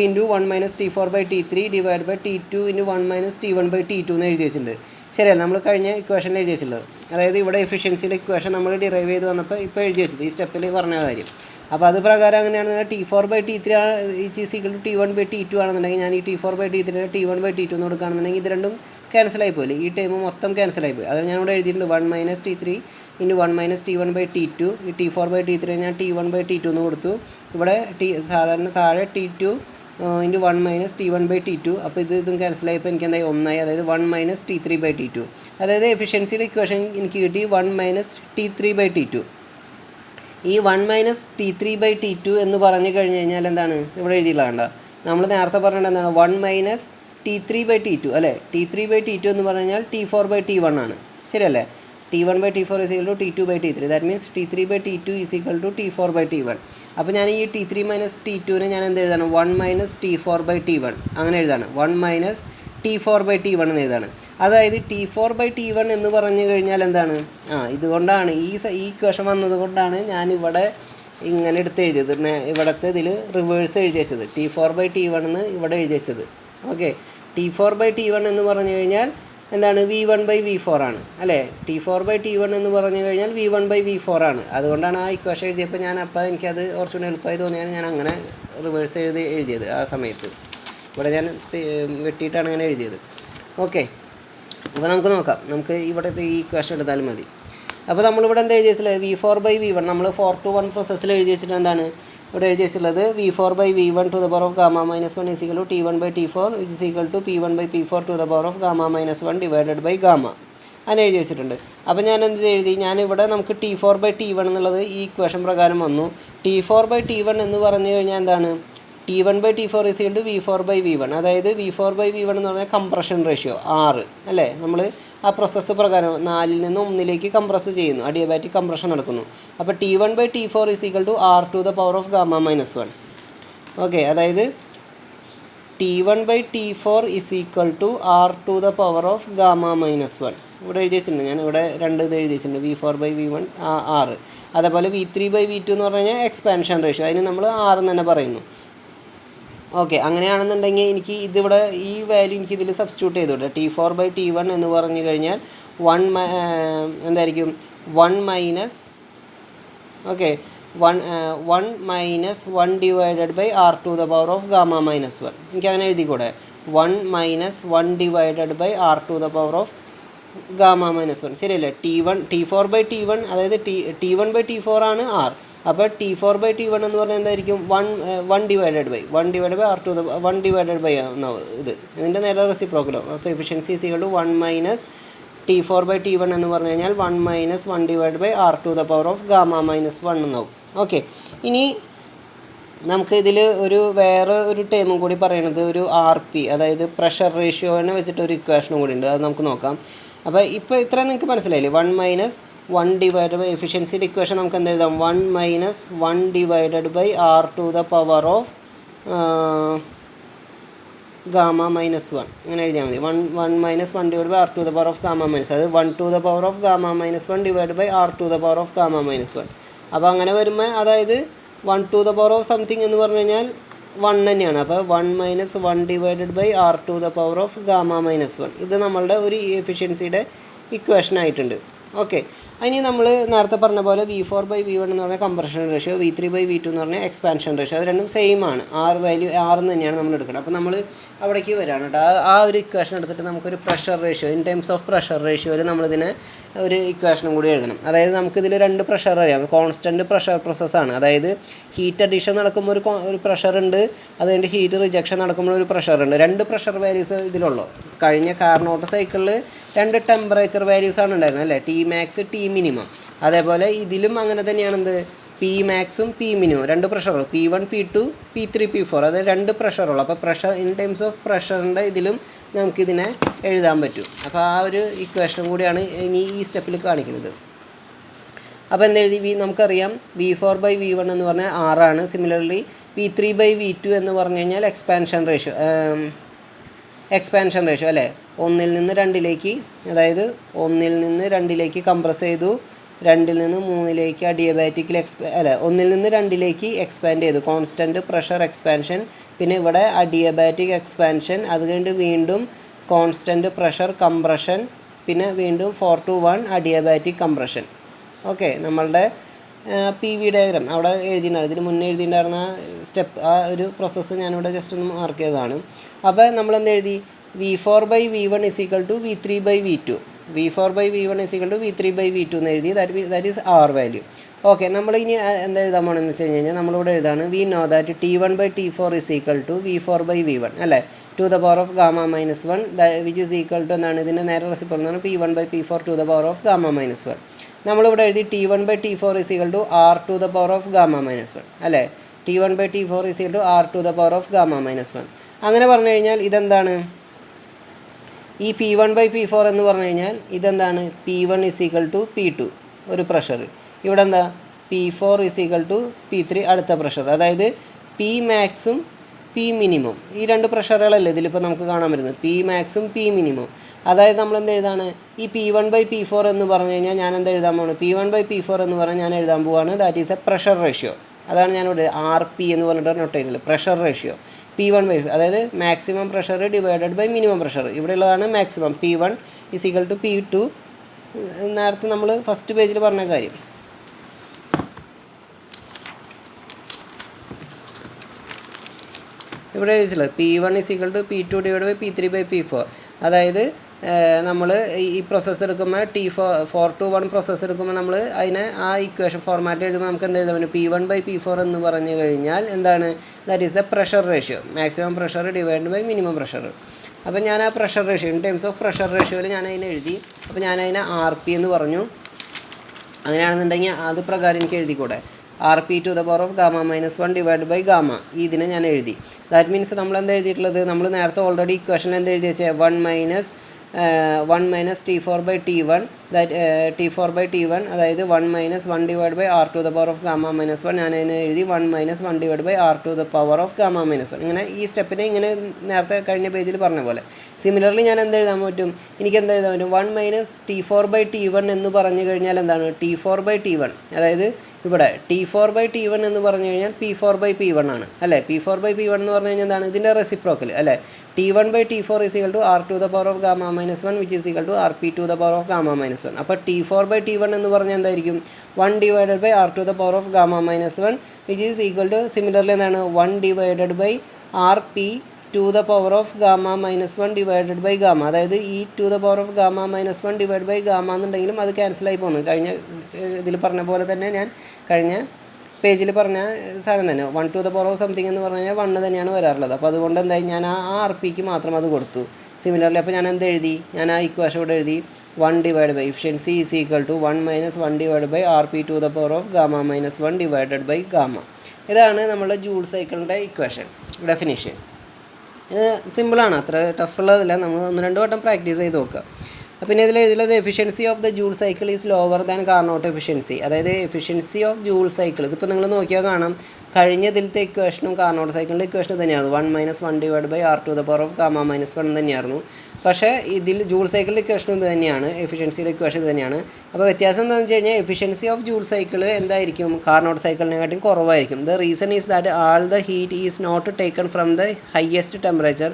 into 1 minus T4/T3 divide by T2 into 1 minus T1/T2 എന്ന് എഴുതി വെച്ചിട്ടുണ്ട്. ശരിയല്ല, നമ്മൾ കഴിഞ്ഞ ഇക്വേഷനിൽ എഴുതി വെച്ചിട്ടുള്ളത്. അതായത് ഇവിടെ എഫിഷ്യൻസിയുടെ ഇക്വേഷൻ നമ്മൾ ഡിറൈവ് ചെയ്ത് വന്നപ്പോൾ ഇപ്പോൾ എഴുതി വെച്ചത് ഈ സ്റ്റെപ്പിൽ പറഞ്ഞ കാര്യം. അപ്പോൾ അത് പ്രകാരം അങ്ങനെയാണെന്നുണ്ടെങ്കിൽ T4/T3 is equal to T1/T2 ആണെന്നുണ്ടെങ്കിൽ ഞാൻ ഈ T4/T3 T1/T2 എന്ന് കൊടുക്കുകയാണെന്നുണ്ടെങ്കിൽ ഇത് രണ്ടും ക്യാൻസലായി പോയില്ലേ? ഈ ടൈം മൊത്തം ക്യാൻസലായി പോയി. അത് ഞാൻ ഇവിടെ എഴുതിയിട്ടുണ്ട് 1 minus T3 into 1 minus T1/T2. ഈ T4/T3 ഞാൻ T1/T2 എന്ന് കൊടുത്തു. ഇവിടെ സാധാരണ താഴെ T2 ഇൻറ്റു 1 മൈനസ് T1/T2. അപ്പോൾ ഇതും ക്യാൻസലായപ്പോൾ എനിക്ക് എന്തായി? 1 ആയി. അതായത് 1 മൈനസ് T3/T2. അതായത് എഫിഷ്യൻസിയുടെ ഇക്വേഷൻ എനിക്ക് കിട്ടി 1 മൈനസ് T3/T2. ഈ 1 മൈനസ് T3/T2 എന്ന് പറഞ്ഞു കഴിഞ്ഞ് കഴിഞ്ഞാൽ എന്താണ്? ഇവിടെ എഴുതിയില്ല. നമ്മൾ നേരത്തെ പറഞ്ഞത് എന്താണ്? 1 മൈനസ് T3/T2 അല്ലേ? T3/T2 എന്ന് പറഞ്ഞു കഴിഞ്ഞാൽ T4/T1 ആണ്. ശരിയല്ലേ? T1/T4 is equal to T2/T3. That means T3/T2 is equal to T4/T1. അപ്പോൾ ഞാൻ ഈ T3 മൈനസ് T2നെ ഞാൻ എന്ത് എഴുതാണ്? 1 മൈനസ് T4/T1 അങ്ങനെ എഴുതാണ്. 1 മൈനസ് T4/T1 എന്ന് എഴുതാണ്. അതായത് T4/T1 എന്ന് പറഞ്ഞു കഴിഞ്ഞാൽ എന്താണ്? ഇതുകൊണ്ടാണ് ഈ ഇക്വേഷൻ വന്നതുകൊണ്ടാണ് ഞാനിവിടെ ഇങ്ങനെ എടുത്ത് എഴുതിയത്. ഇവിടുത്തെ ഇതിൽ റിവേഴ്സ് എഴുതി വെച്ചത്. T4/T1 എന്ന് ഇവിടെ എഴുതി വെച്ചത്. ഓക്കെ, T4/T1 എന്ന് പറഞ്ഞു കഴിഞ്ഞാൽ എന്താണ്? V1/V4 ആണ് അല്ലേ? T4/T1 എന്ന് പറഞ്ഞു കഴിഞ്ഞാൽ V1/V4 ആണ്. അതുകൊണ്ടാണ് ആ ഇക്വേഷൻ എഴുതിയപ്പോൾ അപ്പോൾ എനിക്കത് കുറച്ചുകൂടി എളുപ്പമായി തോന്നിയാണ് ഞാൻ അങ്ങനെ റിവേഴ്സ് എഴുതിയത്. ആ സമയത്ത് ഇവിടെ ഞാൻ വെട്ടിയിട്ടാണ് അങ്ങനെ എഴുതിയത്. ഓക്കെ, അപ്പോൾ നമുക്ക് നോക്കാം. നമുക്ക് ഇവിടുത്തെ ഈ ഇക്വേഷൻ എടുത്താലും മതി. അപ്പോൾ നമ്മളിവിടെ എന്താ എഴുതി വെച്ചിട്ടുള്ളത്? V4/V1 നമ്മൾ 4:1 പ്രോസസ്സിൽ എഴുതി വെച്ചിട്ട് എന്താണ് ഇവിടെ എഴുതി വെച്ചിട്ടുള്ളത്? V4/V1 to the power of gamma minus 1 is equal to T1/T4 which is equal to P1/P4 to the power of gamma minus 1 divided by gamma അങ്ങനെ എഴുതി വെച്ചിട്ടുണ്ട്. അപ്പോൾ ഞാൻ എന്ത് എഴുതി? ഞാനിവിടെ നമുക്ക് T4/T1 എന്നുള്ളത് ഈ ഇക്വേഷൻ പ്രകാരം വന്നു. T4/T1 എന്ന് പറഞ്ഞു കഴിഞ്ഞാൽ എന്താണ്? T1/T4 is equal to V4/V1. അതായത് V4/V1 എന്ന് പറഞ്ഞാൽ കംപ്രഷൻ റേഷ്യോ 6 അല്ലേ? നമ്മൾ ആ പ്രോസസ്സ് പ്രകാരം 4 നിന്ന് 1 കംപ്രസ് ചെയ്യുന്നു, അഡിയബാറ്റിക് കംപ്രഷൻ നടക്കുന്നു. അപ്പോൾ T1/T4 is equal to R to the power of gamma minus 1. Okay, അതായത് T1/T4 is equal to R to the power of gamma minus 1. ഇവിടെ എഴുതി വെച്ചിട്ടുണ്ട്. ഞാൻ ഇവിടെ 2 ഇത് എഴുതി വെച്ചിട്ടുണ്ട്. V4/V1 6. അതേപോലെ V3/V2 എന്ന് പറഞ്ഞു കഴിഞ്ഞാൽ എക്സ്പാൻഷൻ റേഷ്യോ, അതിന് നമ്മൾ 6 എന്ന് തന്നെ പറയുന്നു. ഓക്കെ, അങ്ങനെയാണെന്നുണ്ടെങ്കിൽ എനിക്ക് ഇതിവിടെ ഈ വാല്യൂ എനിക്ക് ഇതിൽ സബ്സ്റ്റിറ്റ്യൂട്ട് ചെയ്തോട്ടെ. T4/T1 എന്ന് പറഞ്ഞു കഴിഞ്ഞാൽ 1 എന്തായിരിക്കും? 1 minus 1 divided by R to the power of gamma minus 1. എനിക്കങ്ങനെ എഴുതിക്കൂടെ? 1 minus 1 divided by R to the power of gamma minus 1. ശരിയല്ലേ? T4/T1 അതായത് T1/T4 ആണ് R. അപ്പോൾ T4/T1 എന്ന് പറഞ്ഞാൽ എന്തായിരിക്കും? 1 divided by R to the 1 divided by ഇത് ഇതിൻ്റെ നേരെ റെസിപ്രോക്കലോ. അപ്പോൾ efficiency is equal to 1 minus T4/T1 എന്ന് പറഞ്ഞു കഴിഞ്ഞാൽ 1 minus 1 divide by R to the power of gamma minus 1 എന്നാവും. ഓക്കെ, ഇനി നമുക്ക് ഇതിൽ വേറെ ഒരു ടേമും കൂടി പറയണത് ഒരു RP അതായത് പ്രഷർ റേഷ്യോനെ വെച്ചിട്ട് ഒരു ഇക്വേഷനും കൂടി ഉണ്ട്. അത് നമുക്ക് നോക്കാം. അപ്പോൾ ഇപ്പോൾ ഇത്ര നിങ്ങൾക്ക് മനസ്സിലായില്ലേ? 1 മൈനസ് 1 ഡിവൈഡ് ബൈ എഫിഷ്യൻസിയുടെ ഇക്വേഷൻ നമുക്ക് എന്ത് എഴുതാം? 1 minus 1 divided by R to the power of gamma minus 1 ഇങ്ങനെ എഴുതിയാൽ മതി. 1 minus 1 divide by R to the power of gamma minus, അത് 1 to the power of gamma minus 1 divide by R to the power of gamma minus 1. അപ്പോൾ അങ്ങനെ വരുമ്പോൾ അതായത് 1 എന്ന് പറഞ്ഞു കഴിഞ്ഞാൽ 1 തന്നെയാണ്. അപ്പോൾ 1 - 1 ഡിവൈഡഡ് ബൈ R⁴ ഇത് നമ്മളുടെ ഒരു എഫിഷ്യൻസിയുടെ ഇക്വേഷൻ ആയിട്ടുണ്ട്. ഓക്കെ, ഇനി നമ്മൾ നേരത്തെ പറഞ്ഞ പോലെ V4/V1 എന്ന് പറഞ്ഞാൽ കംപ്രഷൻ റേഷ്യോ, V3/V2 എന്ന് പറഞ്ഞാൽ എക്സ്പാൻഷൻ റേഷ്യോ, അത് രണ്ടും സെയിം ആണ്. വാല്യൂ 6 തന്നെയാണ് നമ്മൾ എടുക്കുന്നത്. അപ്പോൾ നമ്മൾ അവിടേക്ക് വരാണ് കേട്ടോ. ആ ഒരു ഇക്വേഷൻ എടുത്തിട്ട് നമുക്കൊരു pressure ratio, in terms of pressure റേഷ്യോയിൽ നമ്മളിതിനെ ഒരു ഇക്വേഷനും കൂടി എഴുതണം. അതായത് നമുക്കിതിൽ 2 പ്രഷർ അറിയാം. കോൺസ്റ്റൻറ്റ് പ്രഷർ പ്രോസസ്സാണ്. അതായത് ഹീറ്റ് അഡീഷൻ നടക്കുമ്പോൾ ഒരു പ്രഷർ ഉണ്ട്, അതുകൊണ്ട് ഹീറ്റ് റിജക്ഷൻ നടക്കുമ്പോൾ ഒരു പ്രഷർ ഉണ്ട്. 2 പ്രഷർ വാല്യൂസ് ഇതിലുള്ളൂ. കഴിഞ്ഞ കാർനോട്ട് സൈക്കിളിൽ 2 ടെമ്പറേച്ചർ വാല്യൂസാണ് ഉണ്ടായിരുന്നത് അല്ലേ, Tmax Tmin. അതേപോലെ ഇതിലും അങ്ങനെ തന്നെയാണ്. എന്ത് Pmaxും Pmin 2 പ്രഷറുള്ളൂ, P1 P2 P3 P4, അത് 2 പ്രഷറുള്ളൂ. അപ്പോൾ പ്രഷർ ഇൻ ടേംസ് ഓഫ് പ്രഷറിൻ്റെ ഇതിലും നമുക്കിതിനെ എഴുതാൻ പറ്റും. അപ്പോൾ ആ ഒരു ഇക്വേഷൻ കൂടിയാണ് ഇനി ഈ സ്റ്റെപ്പിൽ കാണിക്കുന്നത്. അപ്പോൾ എന്തെഴുതി, നമുക്കറിയാം V4/V1 എന്ന് പറഞ്ഞാൽ 6 ആണ്. സിമിലർലി V3/V2 എന്ന് പറഞ്ഞു കഴിഞ്ഞാൽ എക്സ്പാൻഷൻ റേഷ്യോ അല്ലേ, 1 നിന്ന് 2ലേക്ക്, അതായത് 1 നിന്ന് 2ലേക്ക് കംപ്രസ് ചെയ്തു, 2 നിന്ന് 3ലേക്ക് അഡിയബാറ്റിക്കിൽ 1 നിന്ന് 2ലേക്ക് എക്സ്പാൻഡ് ചെയ്തു, കോൺസ്റ്റൻറ്റ് പ്രഷർ എക്സ്പാൻഷൻ. പിന്നെ ഇവിടെ അഡിയബാറ്റിക് എക്സ്പാൻഷൻ, അത് കഴിഞ്ഞ് വീണ്ടും കോൺസ്റ്റൻറ്റ് പ്രഷർ കംപ്രഷൻ, പിന്നെ വീണ്ടും 4 to 1 അഡിയബാറ്റിക് കംപ്രഷൻ. ഓക്കെ, നമ്മളുടെ PV ഡയഗ്രാം അവിടെ എഴുതിയിട്ടുണ്ടായിരുന്നു. ഇതിന് മുന്നേ എഴുതിയിട്ടുണ്ടായിരുന്ന സ്റ്റെപ്പ്, ആ ഒരു പ്രോസസ്സ് ഞാനിവിടെ ജസ്റ്റ് ഒന്ന് മാർക്ക് ചെയ്തതാണ്. അപ്പോൾ നമ്മളെന്ത് എഴുതി, V4/V1 = V3/V2, V4/V1 = V3/V2 എന്ന് എഴുതി. That is R value. Okay, നമ്മൾ ഇനി എന്താ എഴുതാൻ പോകണമെന്ന് വെച്ച് കഴിഞ്ഞാൽ നമ്മളിവിടെ എഴുതാണ് we know that T1/T4 = V4/V1 അല്ലേ, to the power of gamma minus 1 which is equal to എന്താണ്, ഇതിൻ്റെ നേരെ റെസിപ്രോക്കൽ എന്നാണ് P1/P4 to the power of gamma minus 1. നമ്മളിവിടെ എഴുതി T1/T4 = R to the power of gamma minus 1 അല്ലേ, T1/T4 = R to the power of gamma minus 1. അങ്ങനെ പറഞ്ഞു കഴിഞ്ഞാൽ ഇതെന്താണ്, ഈ P1/P4 എന്ന് പറഞ്ഞു കഴിഞ്ഞാൽ ഇതെന്താണ്, P1 = P2 ഒരു പ്രഷർ, ഇവിടെ എന്താ P4 = P3 അടുത്ത പ്രഷർ. അതായത് Pmaxും Pmin ഈ 2 പ്രഷറുകളല്ലേ ഇതിലിപ്പോൾ നമുക്ക് കാണാൻ പറ്റുന്നത്, Pmaxും Pmin. അതായത് നമ്മൾ എന്ത് എഴുതാണ്, ഈ P1/P4 എന്ന് പറഞ്ഞു കഴിഞ്ഞാൽ ഞാൻ എന്താ എഴുതാൻ പോകുന്നത്, P1/P4 എന്ന് പറഞ്ഞാൽ ഞാൻ എഴുതാൻ പോവുകയാണ് that is A pressure ratio. അതാണ് ഞാനിവിടെ RP എന്ന് പറഞ്ഞിട്ട് നോട്ട് ചെയ്തില്ല, പ്രഷർ റേഷ്യോ P1/4, അതായത് maximum pressure divided by minimum pressure. ഇവിടെ ഉള്ളതാണ് മാക്സിമം. P1 = P2, നേരത്തെ നമ്മൾ ഫസ്റ്റ് പേജിൽ പറഞ്ഞ കാര്യം. ഇവിടെ എഴുതിച്ചില്ല P1 = P2 / P3/P4. അതായത് നമ്മൾ ഈ പ്രോസസ്സ് എടുക്കുമ്പോൾ T4 to 1 പ്രോസസ്സ് എടുക്കുമ്പോൾ നമ്മൾ അതിനെ ആ ഇക്വേഷൻ ഫോർമാറ്റ് എഴുതുമ്പോൾ നമുക്ക് എന്ത് എഴുതാൻ പറ്റും, P1/P4 എന്ന് പറഞ്ഞു കഴിഞ്ഞാൽ എന്താണ്, that is the pressure ratio, maximum pressure divide by minimum pressure. അപ്പോൾ ഞാൻ ആ pressure ratio in terms of pressure റേഷ്യോയിൽ ഞാൻ അതിനെ എഴുതി. അപ്പോൾ ഞാൻ അതിനെ RP എന്ന് പറഞ്ഞു. അങ്ങനെയാണെന്നുണ്ടെങ്കിൽ അത് പ്രകാരം എനിക്ക് എഴുതിക്കൂടെ, RP to the power of gamma minus 1 divided by gamma. ഇതിനെ ഞാൻ എഴുതി. ദാറ്റ് മീൻസ് നമ്മൾ എന്താ എഴുതിയിട്ടുള്ളത്, നമ്മൾ നേരത്തെ ഓൾറെഡി ഇക്വേഷൻ എന്താ എഴുതി വെച്ചാൽ 1 minus T4/T1 T4/T1 അതായത് 1 - 1 divided by R to the power of gamma minus 1. ഞാൻ അതിനെ എഴുതി 1 - 1 divided by R to the power of gamma minus 1. ഇങ്ങനെ ഈ സ്റ്റെപ്പിനെ ഇങ്ങനെ നേരത്തെ കഴിഞ്ഞ പേജിൽ പറഞ്ഞ പോലെ. സിമിലർലി ഞാൻ എന്ത് എഴുതാൻ പറ്റും, എനിക്ക് എന്ത് എഴുതാൻ പറ്റും, 1 - T4/T1 എന്ന് പറഞ്ഞു കഴിഞ്ഞാൽ എന്താണ്, T4/T1 അതായത് ഇവിടെ T4/T1 എന്ന് പറഞ്ഞു കഴിഞ്ഞാൽ P4/P1 ആണ് അല്ലേ. P4/P1 എന്ന് പറഞ്ഞു കഴിഞ്ഞാൽ എന്താണ്, ഇതിൻ്റെ റെസിപ്രോക്കൽ അല്ലേ. T1/T4 = R to the power of gamma minus 1 which is equal to RP to the power of gamma minus 1. അപ്പോൾ T4/T1 എന്ന് പറഞ്ഞാൽ എന്തായിരിക്കും, 1 divided by R to the power of gamma minus 1 which is equal to similarly എന്താണ് 1 divided by RP to the power of gamma minus 1 divided by gamma. അതായത് ഈ to the power of gamma minus 1 divided by gamma എന്നുണ്ടെങ്കിലും അത് ക്യാൻസലായി പോകുന്നു. കഴിഞ്ഞ ഇതിൽ പറഞ്ഞ പോലെ തന്നെ ഞാൻ കഴിഞ്ഞ പേജിൽ പറഞ്ഞ സാധനം തന്നെ 1 to the power of something എന്ന് പറഞ്ഞു കഴിഞ്ഞാൽ 1 തന്നെയാണ് വരാറുള്ളത്. അപ്പോൾ അതുകൊണ്ട് എന്തായി, ഞാൻ ആ RPക്ക് മാത്രം അത് കൊടുത്തു. സിമിലർലി അപ്പോൾ ഞാൻ എന്ത് എഴുതി, ഞാൻ ആ ഇക്വേഷൻ ഇവിടെ എഴുതി 1 divided by efficiency is equal to 1 - 1 divided by RP to the power of gamma minus 1 divided by gamma. ഇതാണ് നമ്മുടെ ജൂൾ സൈക്കിളിൻ്റെ ഇക്വേഷൻ ഡെഫിനിഷൻ. ഇത് സിമ്പിളാണ്, അത്ര ടഫുള്ളതല്ല. നമ്മൾ 1-2 വട്ടം പ്രാക്ടീസ് ചെയ്ത് നോക്കുക. പിന്നെ ഇതിൽ എഴുതിയുള്ളത് efficiency of the Joule cycle is lower than Carnot efficiency. അതായത് എഫിഷ്യൻസി ഓഫ് ജൂൾ സൈക്കിൾ ഇതിപ്പോൾ നിങ്ങൾ നോക്കിയാൽ കാണാം, കഴിഞ്ഞതിലത്തെ ഇക്വേഷനും കാർനോട്ട് സൈക്കിളിൻ്റെ ഇക്വേഷൻ തന്നെയായിരുന്നു 1 - 1/r⁴ തന്നെയായിരുന്നു. പക്ഷേ ഇതിൽ ജൂൾ സൈക്കിളിൻ്റെ ഇക്വേഷൻ ഇത് തന്നെയാണ്, എഫിഷ്യൻസിയുടെ ഇക്വേഷൻ ഇത് തന്നെയാണ്. അപ്പോൾ വ്യത്യാസം എന്താണെന്ന് വെച്ച് കഴിഞ്ഞാൽ എഫിഷ്യൻസി ഓഫ് ജൂൾ സൈക്കിൾ എന്തായിരിക്കും, കാർനോട്ട് സൈക്കിളിനെക്കാട്ടും കുറവായിരിക്കും. The reason is that all the heat is not taken from the highest temperature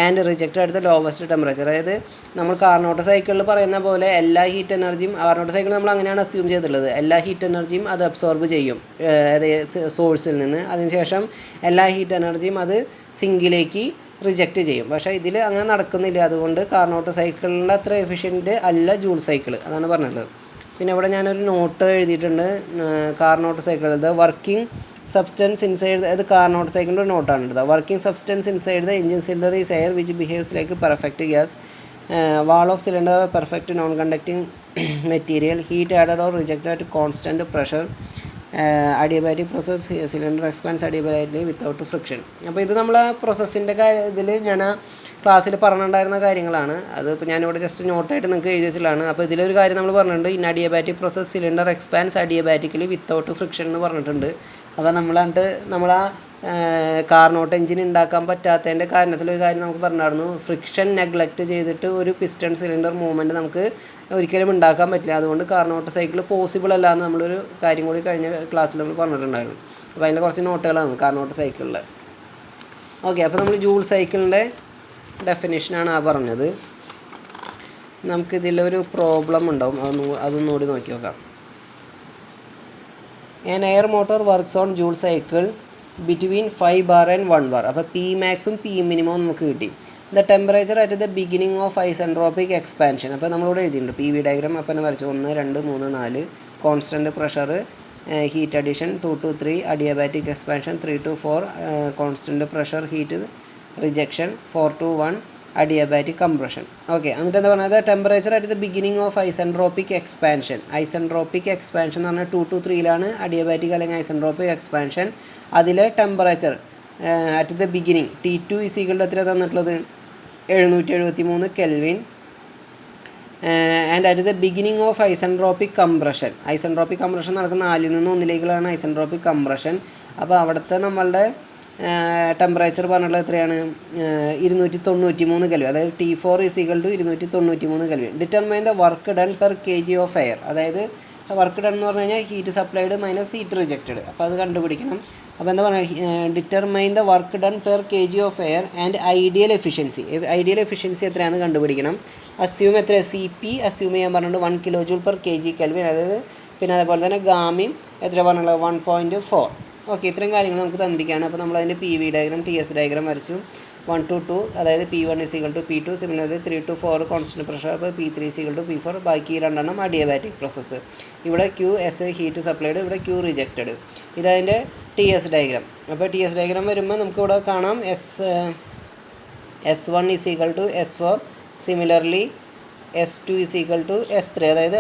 and rejected at the lowest temperature. അതായത് നമ്മൾ കാർനോട്ട് സൈക്കിളിൽ പറയുന്ന പോലെ എല്ലാ ഹീറ്റ് എനർജിയും, കാർനോട്ട് സൈക്കിൾ നമ്മൾ അങ്ങനെയാണ് അസ്യൂം ചെയ്തിട്ടുള്ളത്, എല്ലാ ഹീറ്റ് എനർജിയും അത് അബ്സോർബ് ചെയ്യും സോഴ്സിൽ നിന്ന്. അതിനുശേഷം എല്ലാ ഹീറ്റ് എനർജിയും അത് സിങ്കിലേക്ക് റിജക്റ്റ് ചെയ്യും. പക്ഷേ ഇതിൽ അങ്ങനെ നടക്കുന്നില്ല. അതുകൊണ്ട് കാർനോട്ട് സൈക്കിളിൻ്റെ അത്ര എഫിഷ്യൻറ്റ് അല്ല ജൂൾ സൈക്കിൾ, അതാണ് പറഞ്ഞിട്ടുള്ളത്. പിന്നെ ഇവിടെ ഞാനൊരു നോട്ട് എഴുതിയിട്ടുണ്ട്, Carnot cycle the working substance inside, അത് കാർനോട്ട് സൈക്കിളിൻ്റെ ഒരു നോട്ടാണ്. The working substance inside the engine cylinder is air which behaves like perfect gas. Wall of cylinder perfect non conducting material. Heat added or rejected at constant pressure. Adiabatic process cylinder expands adiabatic without friction. അപ്പോൾ ഇത് നമ്മൾ പ്രോസസ്സിൻ്റെ ഇതിൽ ഞാൻ ക്ലാസ്സിൽ പറഞ്ഞിട്ടുണ്ടായിരുന്ന കാര്യങ്ങളാണ്. അത് ഇപ്പോൾ ഞാനിവിടെ ജസ്റ്റ് നോട്ടായിട്ട് നിങ്ങൾക്ക് എഴുതി വെച്ചിട്ടുള്ളതാണ്. അപ്പോൾ ഇതിലൊരു കാര്യം നമ്മൾ പറഞ്ഞിട്ടുണ്ട്, in adiabatic process cylinder expands adiabatically without friction എന്ന് പറഞ്ഞിട്ടുണ്ട്. അപ്പോൾ നമ്മൾ ആ കാർനോട്ട് എഞ്ചിൻ ഉണ്ടാക്കാൻ പറ്റാത്തതിൻ്റെ കാരണത്തിലൊരു കാര്യം നമുക്ക് പറഞ്ഞായിരുന്നു, ഫ്രിക്ഷൻ നെഗ്ലക്റ്റ് ചെയ്തിട്ട് ഒരു പിസ്റ്റൺ സിലിണ്ടർ മൂവ്മെൻറ്റ് നമുക്ക് ഒരിക്കലും ഉണ്ടാക്കാൻ പറ്റില്ല. അതുകൊണ്ട് കാർനോട്ട് സൈക്കിൾ പോസിബിൾ അല്ല എന്ന് നമ്മളൊരു കാര്യം കൂടി കഴിഞ്ഞ ക്ലാസ്സിൽ നമ്മൾ പറഞ്ഞിട്ടുണ്ടായിരുന്നു. അപ്പോൾ അതിൻ്റെ കുറച്ച് നോട്ടുകളാണ് കാർനോട്ട് സൈക്കിളിൽ. ഓക്കെ, അപ്പോൾ നമ്മൾ ജൂൾ സൈക്കിളിൻ്റെ ഡെഫിനിഷനാണ് ആ പറഞ്ഞത്. നമുക്കിതിലൊരു പ്രോബ്ലം ഉണ്ടാവും, അതൊന്നുകൂടി നോക്കി നോക്കാം. An air motor works on Joule cycle between 5 bar and 1 bar. അപ്പോൾ പി മാക്സും പി മിനിമവും നമുക്ക് കിട്ടി. The temperature at the beginning of isentropic expansion. അപ്പോൾ നമ്മളിവിടെ എഴുതിയിട്ടുണ്ട് പി വി ഡയഗ്രാം. അപ്പോൾ തന്നെ വരച്ചു 1 2 3 4 constant pressure, heat addition 2 to 3, adiabatic expansion 3 to 4, constant pressure heat rejection 4 to 1, adiabatic compression. Okay, എന്നിട്ട് എന്താ പറഞ്ഞത്, temperature at the beginning of isentropic expansion. Isentropic expansion എന്ന് പറഞ്ഞാൽ 2 to 3 അഡിയബാറ്റിക് അല്ലെങ്കിൽ ഐസെൻട്രോപ്പിക് എക്സ്പാൻഷൻ. അതിലെ temperature at the beginning T2 equal to എത്ര തന്നിട്ടുള്ളത്, 773 kelvin. And at the beginning of isentropic compression. Isentropic compression നടക്കുന്ന 4 നിന്ന് 1 ഐസെൻട്രോപ്പിക് കംപ്രഷൻ. അപ്പോൾ അവിടുത്തെ നമ്മളുടെ ടെമ്പറേച്ചർ പറഞ്ഞുള്ളത് എത്രയാണ്, 293 കെൽവിൻ. അതായത് T4 equal to 293 kelvin. Determine the work done per kg of air. അതായത് വർക്ക് ഡൺ എന്ന് പറഞ്ഞു കഴിഞ്ഞാൽ heat supplied minus heat rejected. അപ്പോൾ അത് കണ്ടുപിടിക്കണം. അപ്പോൾ എന്താ പറയുക, determine the work done per kg of air and ideal efficiency. Ideal efficiency എത്രയാണെന്ന് കണ്ടുപിടിക്കണം. അസ്യൂം എത്ര, സി പി അസ്യൂം ചെയ്യാൻ പറഞ്ഞിട്ടുണ്ട് 1 kJ per kg കെൽവിൻ. അതായത് പിന്നെ അതേപോലെ തന്നെ ഗാമിയും എത്ര പറഞ്ഞുള്ളത് 1.4. ഓക്കെ, ഇത്രയും കാര്യങ്ങൾ നമുക്ക് തന്നിരിക്കുകയാണ്. അപ്പോൾ നമ്മളതിൻ്റെ P V diagram T S diagram വരച്ചു. 1 to 2 അതായത് P1 equal to P2, similarly 3 to 4 constant pressure. അപ്പോൾ P3 ഈക്വൽ ടു P4. ബാക്കി രണ്ടെണ്ണം അഡിയബാറ്റിക് പ്രോസസ്സ്. ഇവിടെ ക്യൂ എസ് ഹീറ്റ് സപ്ലൈഡ്, ഇവിടെ ക്യൂ റിജക്റ്റഡ്. ഇതതിൻ്റെ ടി എസ് ഡയഗ്രാം. അപ്പോൾ ടി എസ് ഡയഗ്രാം വരുമ്പോൾ നമുക്കിവിടെ കാണാം S1 equal to S4, similarly S2 equal to S3, അതായത്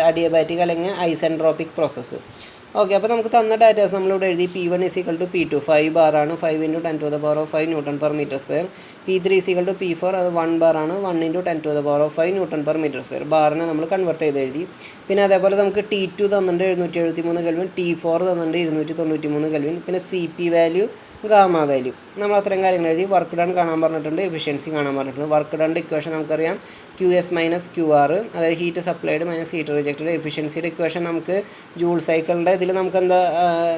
അഡിയബാറ്റിക് അല്ലെങ്കിൽ ഐസെൻട്രോപ്പിക് പ്രോസസ്സ്. ഓക്കെ, അപ്പോൾ നമുക്ക് തന്ന ഡാറ്റാസ് നമ്മളിവിടെ എഴുതി. P1 ഈക്വൽ ടു P2, 5 ബാറാണ്, 5 × 10⁵ Nm/m². P3 equal to P4, അത് 1 ബാറാണ്, 1 × 10⁵ Nm/m². ബാറിനെ നമ്മൾ കൺവേർട്ട് ചെയ്ത് എഴുതി. പിന്നെ അതേപോലെ നമുക്ക് T2 തന്നിട്ടുണ്ട് 773 കെൽവിൻ, T4 തന്നിട്ടുണ്ട് 293 കെൽവിൻ. പിന്നെ C P value, gamma value, നമ്മൾ അത്രയും കാര്യങ്ങൾ എഴുതി. വർക്ക് ഡൺ കാണാൻ പറഞ്ഞിട്ടുണ്ട്, എഫിഷ്യൻസി കാണാൻ പറഞ്ഞിട്ടുണ്ട്. വർക്ക് ഡൺ ഇക്വേഷൻ നമുക്കറിയാം, QS - QR, അതായത് heat supplied minus heat rejected. എഫിഷ്യൻസിയുടെ ഇക്വേഷൻ നമുക്ക് ജൂൾ സൈക്കിളിൻ്റെ ഇതിൽ നമുക്ക് എന്താ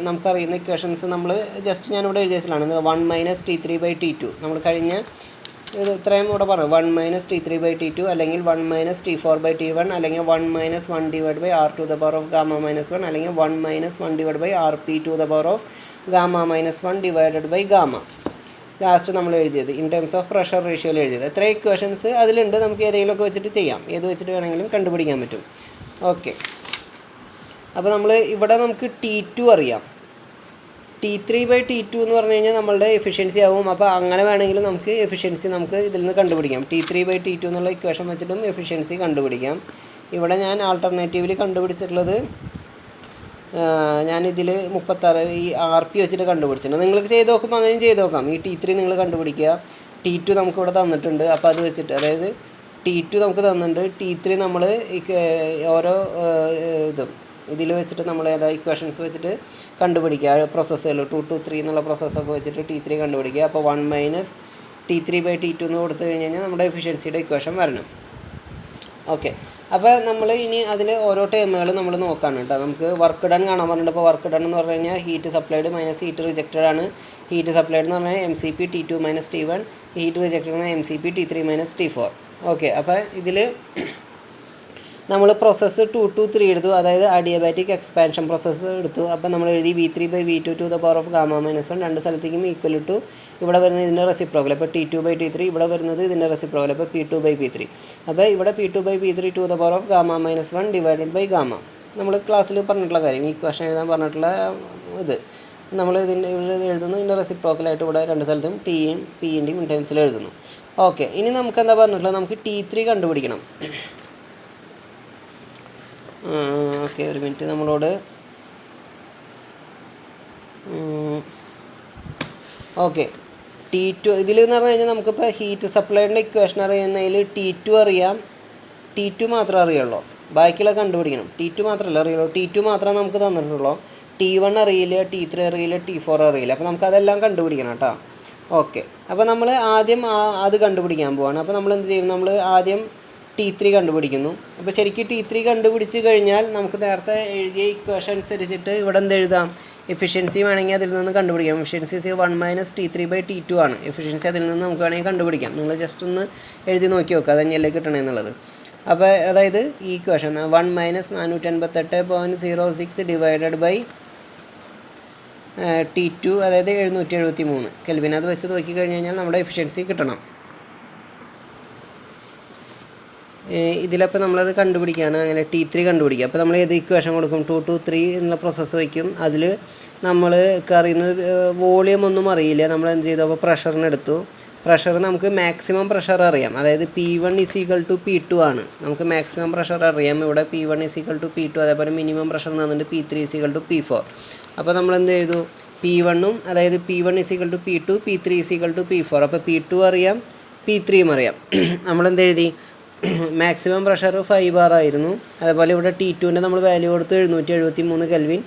നമുക്കറിയുന്ന ഇക്വേഷൻസ് നമ്മൾ ജസ്റ്റ് ഞാനിവിടെ എഴുതി വെച്ചിട്ടാണ്. 1 - T3/T2 നമ്മൾ കഴിഞ്ഞ ഇത്രയും ഇവിടെ പറഞ്ഞു. 1 - T3/T2 അല്ലെങ്കിൽ 1 - T4/T1 അല്ലെങ്കിൽ 1 - 1/R⁴ അല്ലെങ്കിൽ 1 - 1/RP⁴ ലാസ്റ്റ് നമ്മൾ എഴുതിയത് ഇൻ ടേംസ് ഓഫ് പ്രഷർ റേഷ്യോയിൽ എഴുതിയത്. എത്ര ഇക്വേഷൻസ് അതിലുണ്ട്, നമുക്ക് ഏതെങ്കിലുമൊക്കെ വെച്ചിട്ട് ചെയ്യാം, ഏത് വെച്ചിട്ട് വേണമെങ്കിലും കണ്ടുപിടിക്കാൻ പറ്റും. ഓക്കെ, അപ്പോൾ നമ്മൾ ഇവിടെ നമുക്ക് T2 അറിയാം. T3/T2 എന്ന് പറഞ്ഞു കഴിഞ്ഞാൽ നമ്മളുടെ എഫിഷ്യൻസി ആവും. അപ്പോൾ അങ്ങനെ വേണമെങ്കിൽ നമുക്ക് എഫിഷ്യൻസി നമുക്ക് ഇതിൽ നിന്ന് കണ്ടുപിടിക്കാം. T3/T2 എന്നുള്ള ഇക്വേഷൻ വെച്ചിട്ടും എഫിഷ്യൻസി കണ്ടുപിടിക്കാം. ഇവിടെ ഞാൻ ആൾട്ടർനേറ്റീവിൽ കണ്ടുപിടിച്ചിട്ടുള്ളത് ഞാനിതിൽ 36 ഈ RP വെച്ചിട്ട് കണ്ടുപിടിച്ചിട്ടുണ്ട്. നിങ്ങൾക്ക് ചെയ്ത് നോക്കുമ്പോൾ അങ്ങനെയും ചെയ്ത് നോക്കാം. ഈ T3 നിങ്ങൾ കണ്ടുപിടിക്കുക. T2 നമുക്കിവിടെ തന്നിട്ടുണ്ട്, അപ്പോൾ അത് വെച്ചിട്ട്, അതായത് T2 നമുക്ക് തന്നിട്ടുണ്ട്, T3 നമ്മൾ ഓരോ ഇതും ഇതിൽ വെച്ചിട്ട് നമ്മൾ ഏതാ ഇക്വേഷൻസ് വെച്ചിട്ട് കണ്ടുപിടിക്കുക പ്രോസസ്സുകൾ 2 to 3 എന്നുള്ള പ്രോസസ്സൊക്കെ വെച്ചിട്ട് T3 കണ്ടുപിടിക്കുക. അപ്പോൾ 1 - T3/T2 എന്ന് കൊടുത്തു കഴിഞ്ഞ് കഴിഞ്ഞാൽ നമ്മുടെ എഫിഷ്യൻസിയുടെ ഇക്വേഷൻ വരണം. ഓക്കെ, അപ്പോൾ നമ്മൾ ഇനി അതിൽ ഓരോ ടേമുകൾ നമ്മൾ നോക്കാണ് കേട്ടോ. നമുക്ക് വർക്ക് ഡൺ കാണാൻ പറഞ്ഞിട്ട്, അപ്പോൾ വർക്ക് ഡൺ എന്ന് പറഞ്ഞു കഴിഞ്ഞാൽ heat supplied minus heat rejected ആണ്. ഹീറ്റ് സപ്ലൈഡ് എന്ന് പറഞ്ഞാൽ MCP T2 - T1, heat rejected എന്ന് പറഞ്ഞാൽ MCP T3 - T4. ഓക്കെ, അപ്പോൾ ഇതിൽ നമ്മൾ പ്രോസസ്സ് 2 to 3 എടുത്തു, അതായത് അഡിയബാറ്റിക് എക്സ്പാൻഷൻ പ്രോസസ്സ് എടുത്തു. അപ്പോൾ നമ്മൾ എഴുതി V3/V2 to the power of gamma minus 1 രണ്ട് സ്ഥലത്തേക്കും ഈക്വൽ ടു ഇവിടെ വരുന്നത് ഇതിൻ്റെ റെസിപ്രോക്കൽ. അപ്പോൾ T2/T3 ഇവിടെ വരുന്നത് ഇതിൻ്റെ റെസിപ്രോക്കൽ. അപ്പോൾ P2/P3. അപ്പോൾ ഇവിടെ P2/P3 to the power of gamma minus 1 divided by gamma. നമ്മൾ ക്ലാസ്സിൽ പറഞ്ഞിട്ടുള്ള കാര്യം, ഈ ക്വസ്റ്റൻ എഴുതാൻ പറഞ്ഞിട്ടുള്ള ഇത് നമ്മൾ ഇതിൻ്റെ ഇവിടെ എഴുതുന്നു. ഇതിൻ്റെ റെസിപ്രോക്കലായിട്ട് ഇവിടെ രണ്ട് സ്ഥലത്തും Pൻ്റെയും ഇൻ ടൈംസിൽ എഴുതുന്നു. ഓക്കെ, ഇനി നമുക്ക് എന്താ പറഞ്ഞിട്ടുള്ളത്, നമുക്ക് T3 കണ്ടുപിടിക്കണം. ഓക്കെ, ഒരു മിനിറ്റ്. നമ്മളോട് ഓക്കെ T2 ഇതിൽ എന്ന് പറഞ്ഞു കഴിഞ്ഞാൽ നമുക്കിപ്പോൾ ഹീറ്റ് സപ്ലൈഡിൻ്റെ ഇക്വേഷൻ അറിയുന്നതിൽ T2 അറിയാം, T2 മാത്രമേ അറിയുള്ളൂ. ബാക്കിയുള്ള കണ്ടുപിടിക്കണം. T2 മാത്രമല്ല അറിയുള്ളൂ, T2 മാത്രമേ നമുക്ക് തന്നിട്ടുള്ളൂ. T1 അറിയില്ല, T3 അറിയില്ല, T4 അറിയില്ല. അപ്പോൾ നമുക്കതെല്ലാം കണ്ടുപിടിക്കണം കേട്ടോ. ഓക്കെ, അപ്പോൾ നമ്മൾ ആദ്യം അത് കണ്ടുപിടിക്കാൻ പോവാണ്. അപ്പോൾ നമ്മൾ എന്ത് ചെയ്യും, നമ്മൾ ആദ്യം T3 കണ്ടുപിടിക്കുന്നു. അപ്പോൾ ശരിക്കും T3 കണ്ടുപിടിച്ച് കഴിഞ്ഞാൽ നമുക്ക് നേരത്തെ എഴുതിയ ഇക്വേഷൻ അനുസരിച്ചിട്ട് ഇവിടെ എന്ത് എഴുതാം, എഫിഷ്യൻസി വേണമെങ്കിൽ അതിൽ നിന്ന് കണ്ടുപിടിക്കാം. എഫിഷ്യൻസി 1 - T3/T2 ആണ്. എഫിഷ്യൻസി അതിൽ നിന്ന് നമുക്ക് വേണമെങ്കിൽ കണ്ടുപിടിക്കാം. നിങ്ങൾ ജസ്റ്റ് ഒന്ന് എഴുതി നോക്കി നോക്കുക, അത് തന്നെയല്ലേ കിട്ടണമെന്നുള്ളത്. അപ്പോൾ അതായത് ഈ ഇക്വേഷൻ 1 - 488.06 ഡിവൈഡഡ് ബൈ T2, അതായത് 773 കെൽവിൻ. അത് വെച്ച് നോക്കി കഴിഞ്ഞ് കഴിഞ്ഞാൽ നമ്മുടെ എഫിഷ്യൻസി കിട്ടണം. ഇതിലപ്പോൾ നമ്മളത് കണ്ടുപിടിക്കുകയാണ്. അങ്ങനെ T3 കണ്ടുപിടിക്കുക. അപ്പോൾ നമ്മൾ ഏത് ഇക്വേഷൻ കൊടുക്കും, 2 to 3 എന്നുള്ള പ്രോസസ്സ് വയ്ക്കും. അതിൽ നമ്മൾ അറിയുന്നത് വോളിയം ഒന്നും അറിയില്ല. നമ്മൾ എന്ത് ചെയ്തു, അപ്പോൾ പ്രഷറിനെടുത്തു. പ്രഷർ നമുക്ക് മാക്സിമം പ്രഷർ അറിയാം, അതായത് P1 = P2 ആണ്. നമുക്ക് മാക്സിമം പ്രഷർ അറിയാം. ഇവിടെ P1 = P2, അതേപോലെ മിനിമം പ്രഷർ തന്നിട്ട് P3 = P4. അപ്പോൾ നമ്മൾ എന്ത് ചെയ്തു, P1 അതായത് P1 = P2, P3 = P4. അപ്പോൾ P2 അറിയാം, P3 അറിയാം. നമ്മളെന്ത് എഴുതി, മാക്സിമം പ്രഷർ 5 bar ആയിരുന്നു. അതേപോലെ ഇവിടെ T2ൻ്റെ നമ്മൾ വാല്യൂ കൊടുത്ത് 773 kelvin.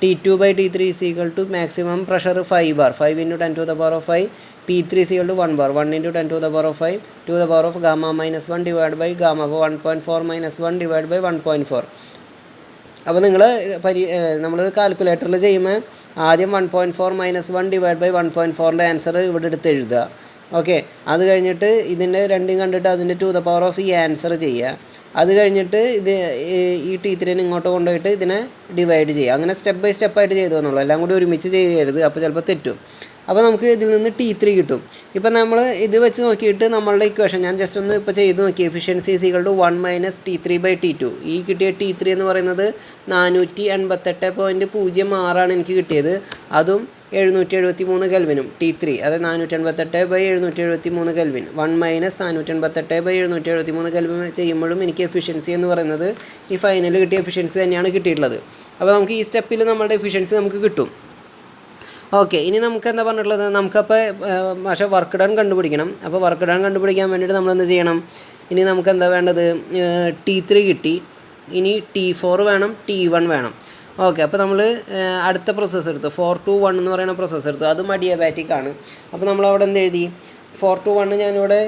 T2/T3 = maximum pressure 5 bar, 5 × 10⁵. P3 = 1 bar, 1 × 10⁵ to the power of gamma minus 1 divided by gamma. അപ്പോൾ 1.4 - 1 divided by 1.4. അപ്പോൾ നിങ്ങൾ നമ്മൾ കാൽക്കുലേറ്ററിൽ ചെയ്യുമ്പോൾ ആദ്യം 1.4 - 1 divided by 1.4ൻ്റെ ആൻസർ ഇവിടെ എടുത്ത് എഴുതുക. ഓക്കെ, അത് കഴിഞ്ഞിട്ട് ഇതിൻ്റെ രണ്ടും കണ്ടിട്ട് അതിൻ്റെ ടു ദ പവർ ഓഫ് ഈ ആൻസർ ചെയ്യുക. അത് കഴിഞ്ഞിട്ട് ഈ T3 ഇങ്ങോട്ട് കൊണ്ടുപോയിട്ട് ഇതിനെ ഡിവൈഡ് ചെയ്യുക. അങ്ങനെ സ്റ്റെപ്പ് ബൈ സ്റ്റെപ്പായിട്ട് ചെയ്തു എന്നുള്ളൂ, എല്ലാം കൂടി ഒരുമിച്ച് ചെയ്യരുത്, അപ്പോൾ ചിലപ്പോൾ തെറ്റും. അപ്പോൾ നമുക്ക് ഇതിൽ നിന്ന് T3 കിട്ടും. ഇപ്പം നമ്മൾ ഇത് വെച്ച് നോക്കിയിട്ട് നമ്മളുടെ ഇക്വേഷൻ ഞാൻ ജസ്റ്റ് ഒന്ന് ഇപ്പോൾ ചെയ്ത് നോക്കി. Efficiency = 1 - T3/T2. ഈ കിട്ടിയ T3 എന്ന് പറയുന്നത് 488.06 എനിക്ക് കിട്ടിയത്. അതും 773 കെൽവിനും. T3 അത് 488/773 കെൽവിൻ. 1 - 488/773 കെൽവിൻ ചെയ്യുമ്പോഴും എനിക്ക് എഫിഷ്യൻസി എന്ന് പറയുന്നത് ഈ ഫൈനൽ കിട്ടിയ എഫിഷ്യൻസി തന്നെയാണ് കിട്ടിയിട്ടുള്ളത്. അപ്പോൾ നമുക്ക് ഈ സ്റ്റെപ്പിൽ നമ്മുടെ എഫിഷ്യൻസി നമുക്ക് കിട്ടും. ഓക്കെ, ഇനി നമുക്ക് എന്താ പറഞ്ഞിട്ടുള്ളത്, നമുക്കപ്പോൾ പക്ഷേ വർക്ക് ഡൺ കണ്ടുപിടിക്കണം. അപ്പോൾ വർക്ക് ഡൺ കണ്ടുപിടിക്കാൻ വേണ്ടിയിട്ട് നമ്മൾ എന്ത് ചെയ്യണം, ഇനി നമുക്ക് എന്താ വേണ്ടത്, T3 കിട്ടി, ഇനി T4 വേണം, T1 വേണം. ഓക്കെ, അപ്പോൾ നമ്മൾ അടുത്ത പ്രോസസ്സ് എടുത്തു, 4 to 1 എന്ന് പറയുന്ന പ്രോസസ്സ് എടുത്തു. അതും അഡിയബാറ്റിക് ആണ്. അപ്പോൾ നമ്മളവിടെ എന്ത് എഴുതി, 4 to 1 ഞാനിവിടെ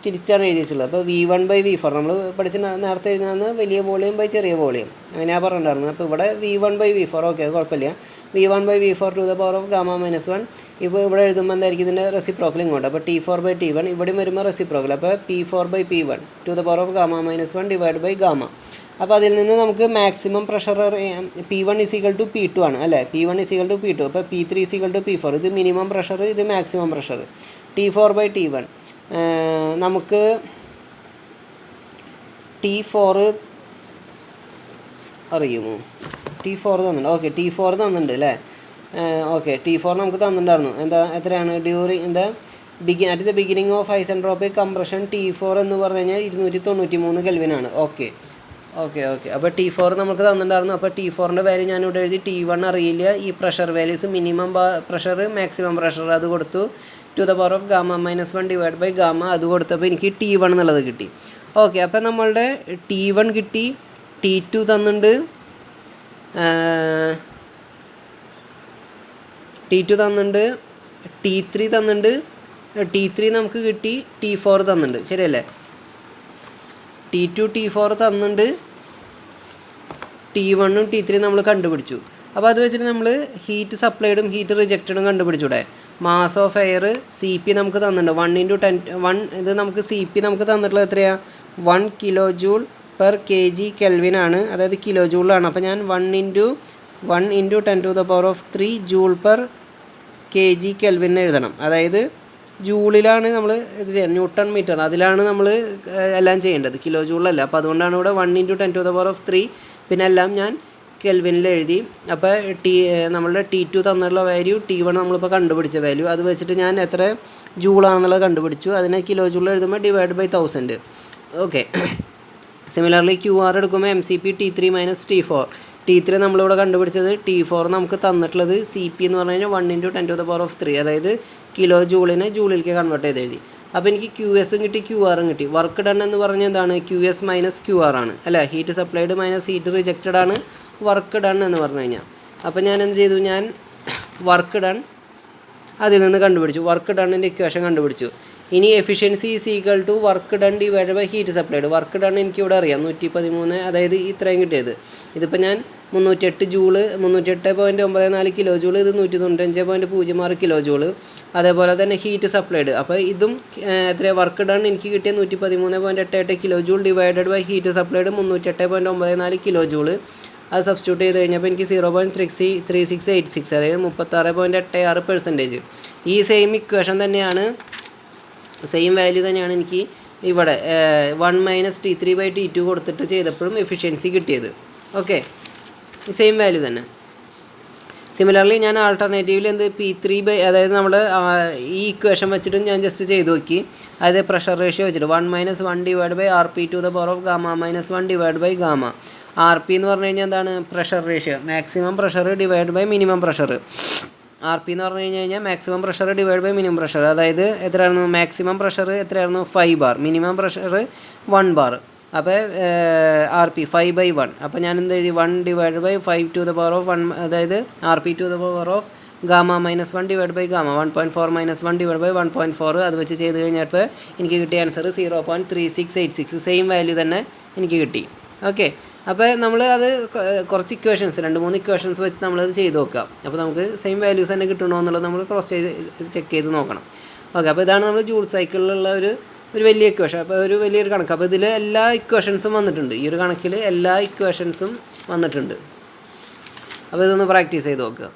തിരിച്ചാണ് എഴുതിയിട്ടുള്ളത്. അപ്പോൾ V1/V4 നമ്മൾ പഠിച്ച നേരത്തെ എഴുതുന്നത് വലിയ വോളിയം ബൈ ചെറിയ വോളിയം അങ്ങനെയാണ് പറഞ്ഞിട്ടുണ്ടായിരുന്നത്. അപ്പോൾ ഇവിടെ V1/V4. ഓക്കെ, അത് കുഴപ്പമില്ല. V1/V4 to the power of gamma minus 1. ഇപ്പോൾ ഇവിടെ എഴുതുമ്പോൾ എന്തായിരിക്കും ഇതിൻ്റെ റെസിപ്രോക്കൽ ഇങ്ങോട്ട്. അപ്പോൾ T4/T1 ഇവിടെയും വരുമ്പോൾ റെസിപ്രോക്കൽ. അപ്പോൾ P4/P1 to the power of gamma minus 1 divided by gamma. അപ്പോൾ അതിൽ നിന്ന് നമുക്ക് മാക്സിമം പ്രഷർ P1 = P2 ആണ് അല്ലേ. P1 = P2. അപ്പോൾ P3 = P4. ഇത് മിനിമം പ്രഷർ, ഇത് മാക്സിമം പ്രഷർ. T4/T1 നമുക്ക് T4 അറിയുമോ, T4 തന്നിട്ടുണ്ട്. ഓക്കെ, T4 തന്നിട്ടുണ്ട് അല്ലേ. ഓക്കെ, T4 നമുക്ക് തന്നിട്ടുണ്ടായിരുന്നു. എത്രയാണ്, during at the beginning of isentropic compression T4 എന്ന് പറഞ്ഞു കഴിഞ്ഞാൽ 293 കെൽവിനാണ്. ഓക്കെ, അപ്പോൾ T4 നമുക്ക് തന്നിട്ടുണ്ടായിരുന്നു. അപ്പോൾ T4ൻ്റെ വാല്യൂ ഞാനിവിടെ എഴുതി. T1 അറിയില്ല. ഈ pressure values minimum pressure, maximum pressure അത് കൊടുത്തു. To the power of gamma - 1 divided by gamma അത് കൊടുത്തപ്പോൾ എനിക്ക് T1 എന്നുള്ളത് കിട്ടി. ഓക്കെ, അപ്പോൾ നമ്മളുടെ T1 കിട്ടി, T2 തന്നിട്ടുണ്ട്, T2 തന്നിട്ടുണ്ട്, T3 തന്നിട്ടുണ്ട്, T3 നമുക്ക് കിട്ടി, T4 തന്നിട്ടുണ്ട്, ശരിയല്ലേ? T2 T4 തന്നിട്ടുണ്ട്, T1ഉം T3 നമ്മൾ കണ്ടുപിടിച്ചു. അപ്പോൾ അത് വെച്ചിട്ട് നമ്മൾ ഹീറ്റ് സപ്ലൈഡും ഹീറ്റ് റിജക്റ്റഡും കണ്ടുപിടിച്ചൂടെ? മാസ് ഓഫ് എയർ CP നമുക്ക് തന്നിട്ടുണ്ട് 1 ഇത് നമുക്ക് CP നമുക്ക് തന്നിട്ടുള്ളത് എത്രയാണ്? 1 kJ/kg Kelvin ആണ്, അതായത് കിലോ ജൂളാണ്. അപ്പോൾ ഞാൻ 1 × 10⁻³ Joule/kg Kelvin എഴുതണം. അതായത് ജൂളിലാണ് നമ്മൾ ഇത് ചെയ്യുന്നത്, ന്യൂട്ടൺ മീറ്റർ അതിലാണ് നമ്മൾ എല്ലാം ചെയ്യേണ്ടത്, കിലോ ജൂളല്ല. അപ്പോൾ അതുകൊണ്ടാണ് ഇവിടെ 1 × 10⁻³ പിന്നെ എല്ലാം ഞാൻ കെൽവിനിൽ എഴുതി. അപ്പോൾ നമ്മളുടെ T2 തന്നുള്ള വാല്യൂ, T1 നമ്മളിപ്പോൾ കണ്ടുപിടിച്ച വാല്യൂ, അത് വെച്ചിട്ട് ഞാൻ എത്ര ജൂളാണെന്നുള്ളത് കണ്ടുപിടിച്ചു. അതിനെ കിലോ ജൂൾ എഴുതുമ്പോൾ /1000. ഓക്കെ. സിമിലർലി QR എടുക്കുമ്പോൾ MCP T3 - T4. T3 നമ്മളിവിടെ കണ്ടുപിടിച്ചത്, T4 നമുക്ക് തന്നിട്ടുള്ളത് CP എന്ന് പറഞ്ഞു കഴിഞ്ഞാൽ 1 × 10⁻³, അതായത് കിലോ ജൂളിനെ ജൂളിലേക്ക് കൺവേർട്ട് ചെയ്ത് എഴുതി. അപ്പോൾ എനിക്ക് QSഉം കിട്ടി, QRഉം കിട്ടി. വർക്ക് ഡൺ എന്ന് പറഞ്ഞാൽ എന്താണ്? QS - QR ആണ്, അല്ല? Heat supplied minus heat rejected ആണ് വർക്ക് ഡൺ എന്ന് പറഞ്ഞു കഴിഞ്ഞാൽ. അപ്പോൾ ഞാൻ എന്ത് ചെയ്തു? ഞാൻ വർക്ക് ഡൺ അതിൽ നിന്ന് കണ്ടുപിടിച്ചു, വർക്ക് ഡണ്ണിൻ്റെ ഇക്വേഷൻ കണ്ടുപിടിച്ചു. ഇനി efficiency is equal to work done divided by heat supplied. Work done എനിക്കിവിടെ അറിയാം 113, അതായത് ഇത്രയും കിട്ടിയത്. ഇതിപ്പോൾ ഞാൻ 308 ജൂള്, 308.94 കിലോ ജൂള്, ഇത് 195.06 കിലോ ജൂള്. അതേപോലെ തന്നെ ഹീറ്റ് സപ്ലൈഡ്, അപ്പോൾ ഇതും എത്രയാണ്? വർക്ക് ഡൺ എനിക്ക് കിട്ടിയ 113.88 kilo joule divided by heat supplied 308.94 kilo joule. അത് സബ്സ്റ്റിറ്റ്യൂട്ട് ചെയ്ത് കഴിഞ്ഞപ്പോൾ എനിക്ക് 0.3686, അതായത് 36.86%. ഈ സെയിം ഇക്വേഷൻ തന്നെയാണ്, സെയിം വാല്യൂ തന്നെയാണ് എനിക്ക് ഇവിടെ 1 - T3/T2 കൊടുത്തിട്ട് ചെയ്തപ്പോഴും എഫിഷ്യൻസി കിട്ടിയത്. ഓക്കെ, സെയിം വാല്യൂ തന്നെ. സിമിലർലി ഞാൻ ആൾട്ടർനേറ്റീവിൽ P3 അതായത് നമ്മൾ ഈ ഇക്വേഷൻ വെച്ചിട്ട് ഞാൻ ജസ്റ്റ് ചെയ്ത് നോക്കി. അതായത് പ്രഷർ റേഷ്യോ വെച്ചിട്ട് 1 - 1/RP⁻⁻⁻⁻. RP എന്ന് പറഞ്ഞു കഴിഞ്ഞാൽ എന്താണ്? Pressure ratio, maximum pressure divide by minimum pressure. RP എന്ന് പറഞ്ഞു കഴിഞ്ഞാൽ maximum pressure divide by minimum pressure. അതായത് എത്രയായിരുന്നു? മാക്സിമം പ്രഷർ എത്രയായിരുന്നു? 5 ബാർ, മിനിമം പ്രഷർ 1 ബാർ. അപ്പോൾ RP 5/1. അപ്പോൾ ഞാൻ എന്ത് എഴുതി? 1 / 5⁻1, അതായത് RP⁻⁻(Γ - 1/Γ) 1.4 - 1 / 1.4. അത് വെച്ച് ചെയ്ത് കഴിഞ്ഞപ്പോൾ എനിക്ക് കിട്ടിയ ആൻസർ 0.3686. സെയിം വാല്യൂ തന്നെ എനിക്ക് കിട്ടി. ഓക്കെ. അപ്പോൾ നമ്മൾ അത് കുറച്ച് ഇക്വേഷൻസ്, 2-3 ഇക്വേഷൻസ് വെച്ച് നമ്മളത് ചെയ്ത് നോക്കാം. അപ്പോൾ നമുക്ക് സെയിം വാല്യൂസ് തന്നെ കിട്ടണോ എന്നുള്ളത് നമ്മൾ ചെക്ക് ചെയ്ത് നോക്കണം. ഓക്കെ. അപ്പോൾ ഇതാണ് നമ്മൾ ജൂൾ സൈക്കിളിലുള്ള ഒരു വലിയ ഇക്വേഷൻ. അപ്പോൾ ഒരു വലിയൊരു കണക്ക്. അപ്പോൾ ഇതിൽ എല്ലാ ഇക്വേഷൻസും വന്നിട്ടുണ്ട്, ഈ ഒരു കണക്കിൽ എല്ലാ ഇക്വേഷൻസും വന്നിട്ടുണ്ട്. അപ്പോൾ ഇതൊന്ന് പ്രാക്ടീസ് ചെയ്ത് നോക്കുക.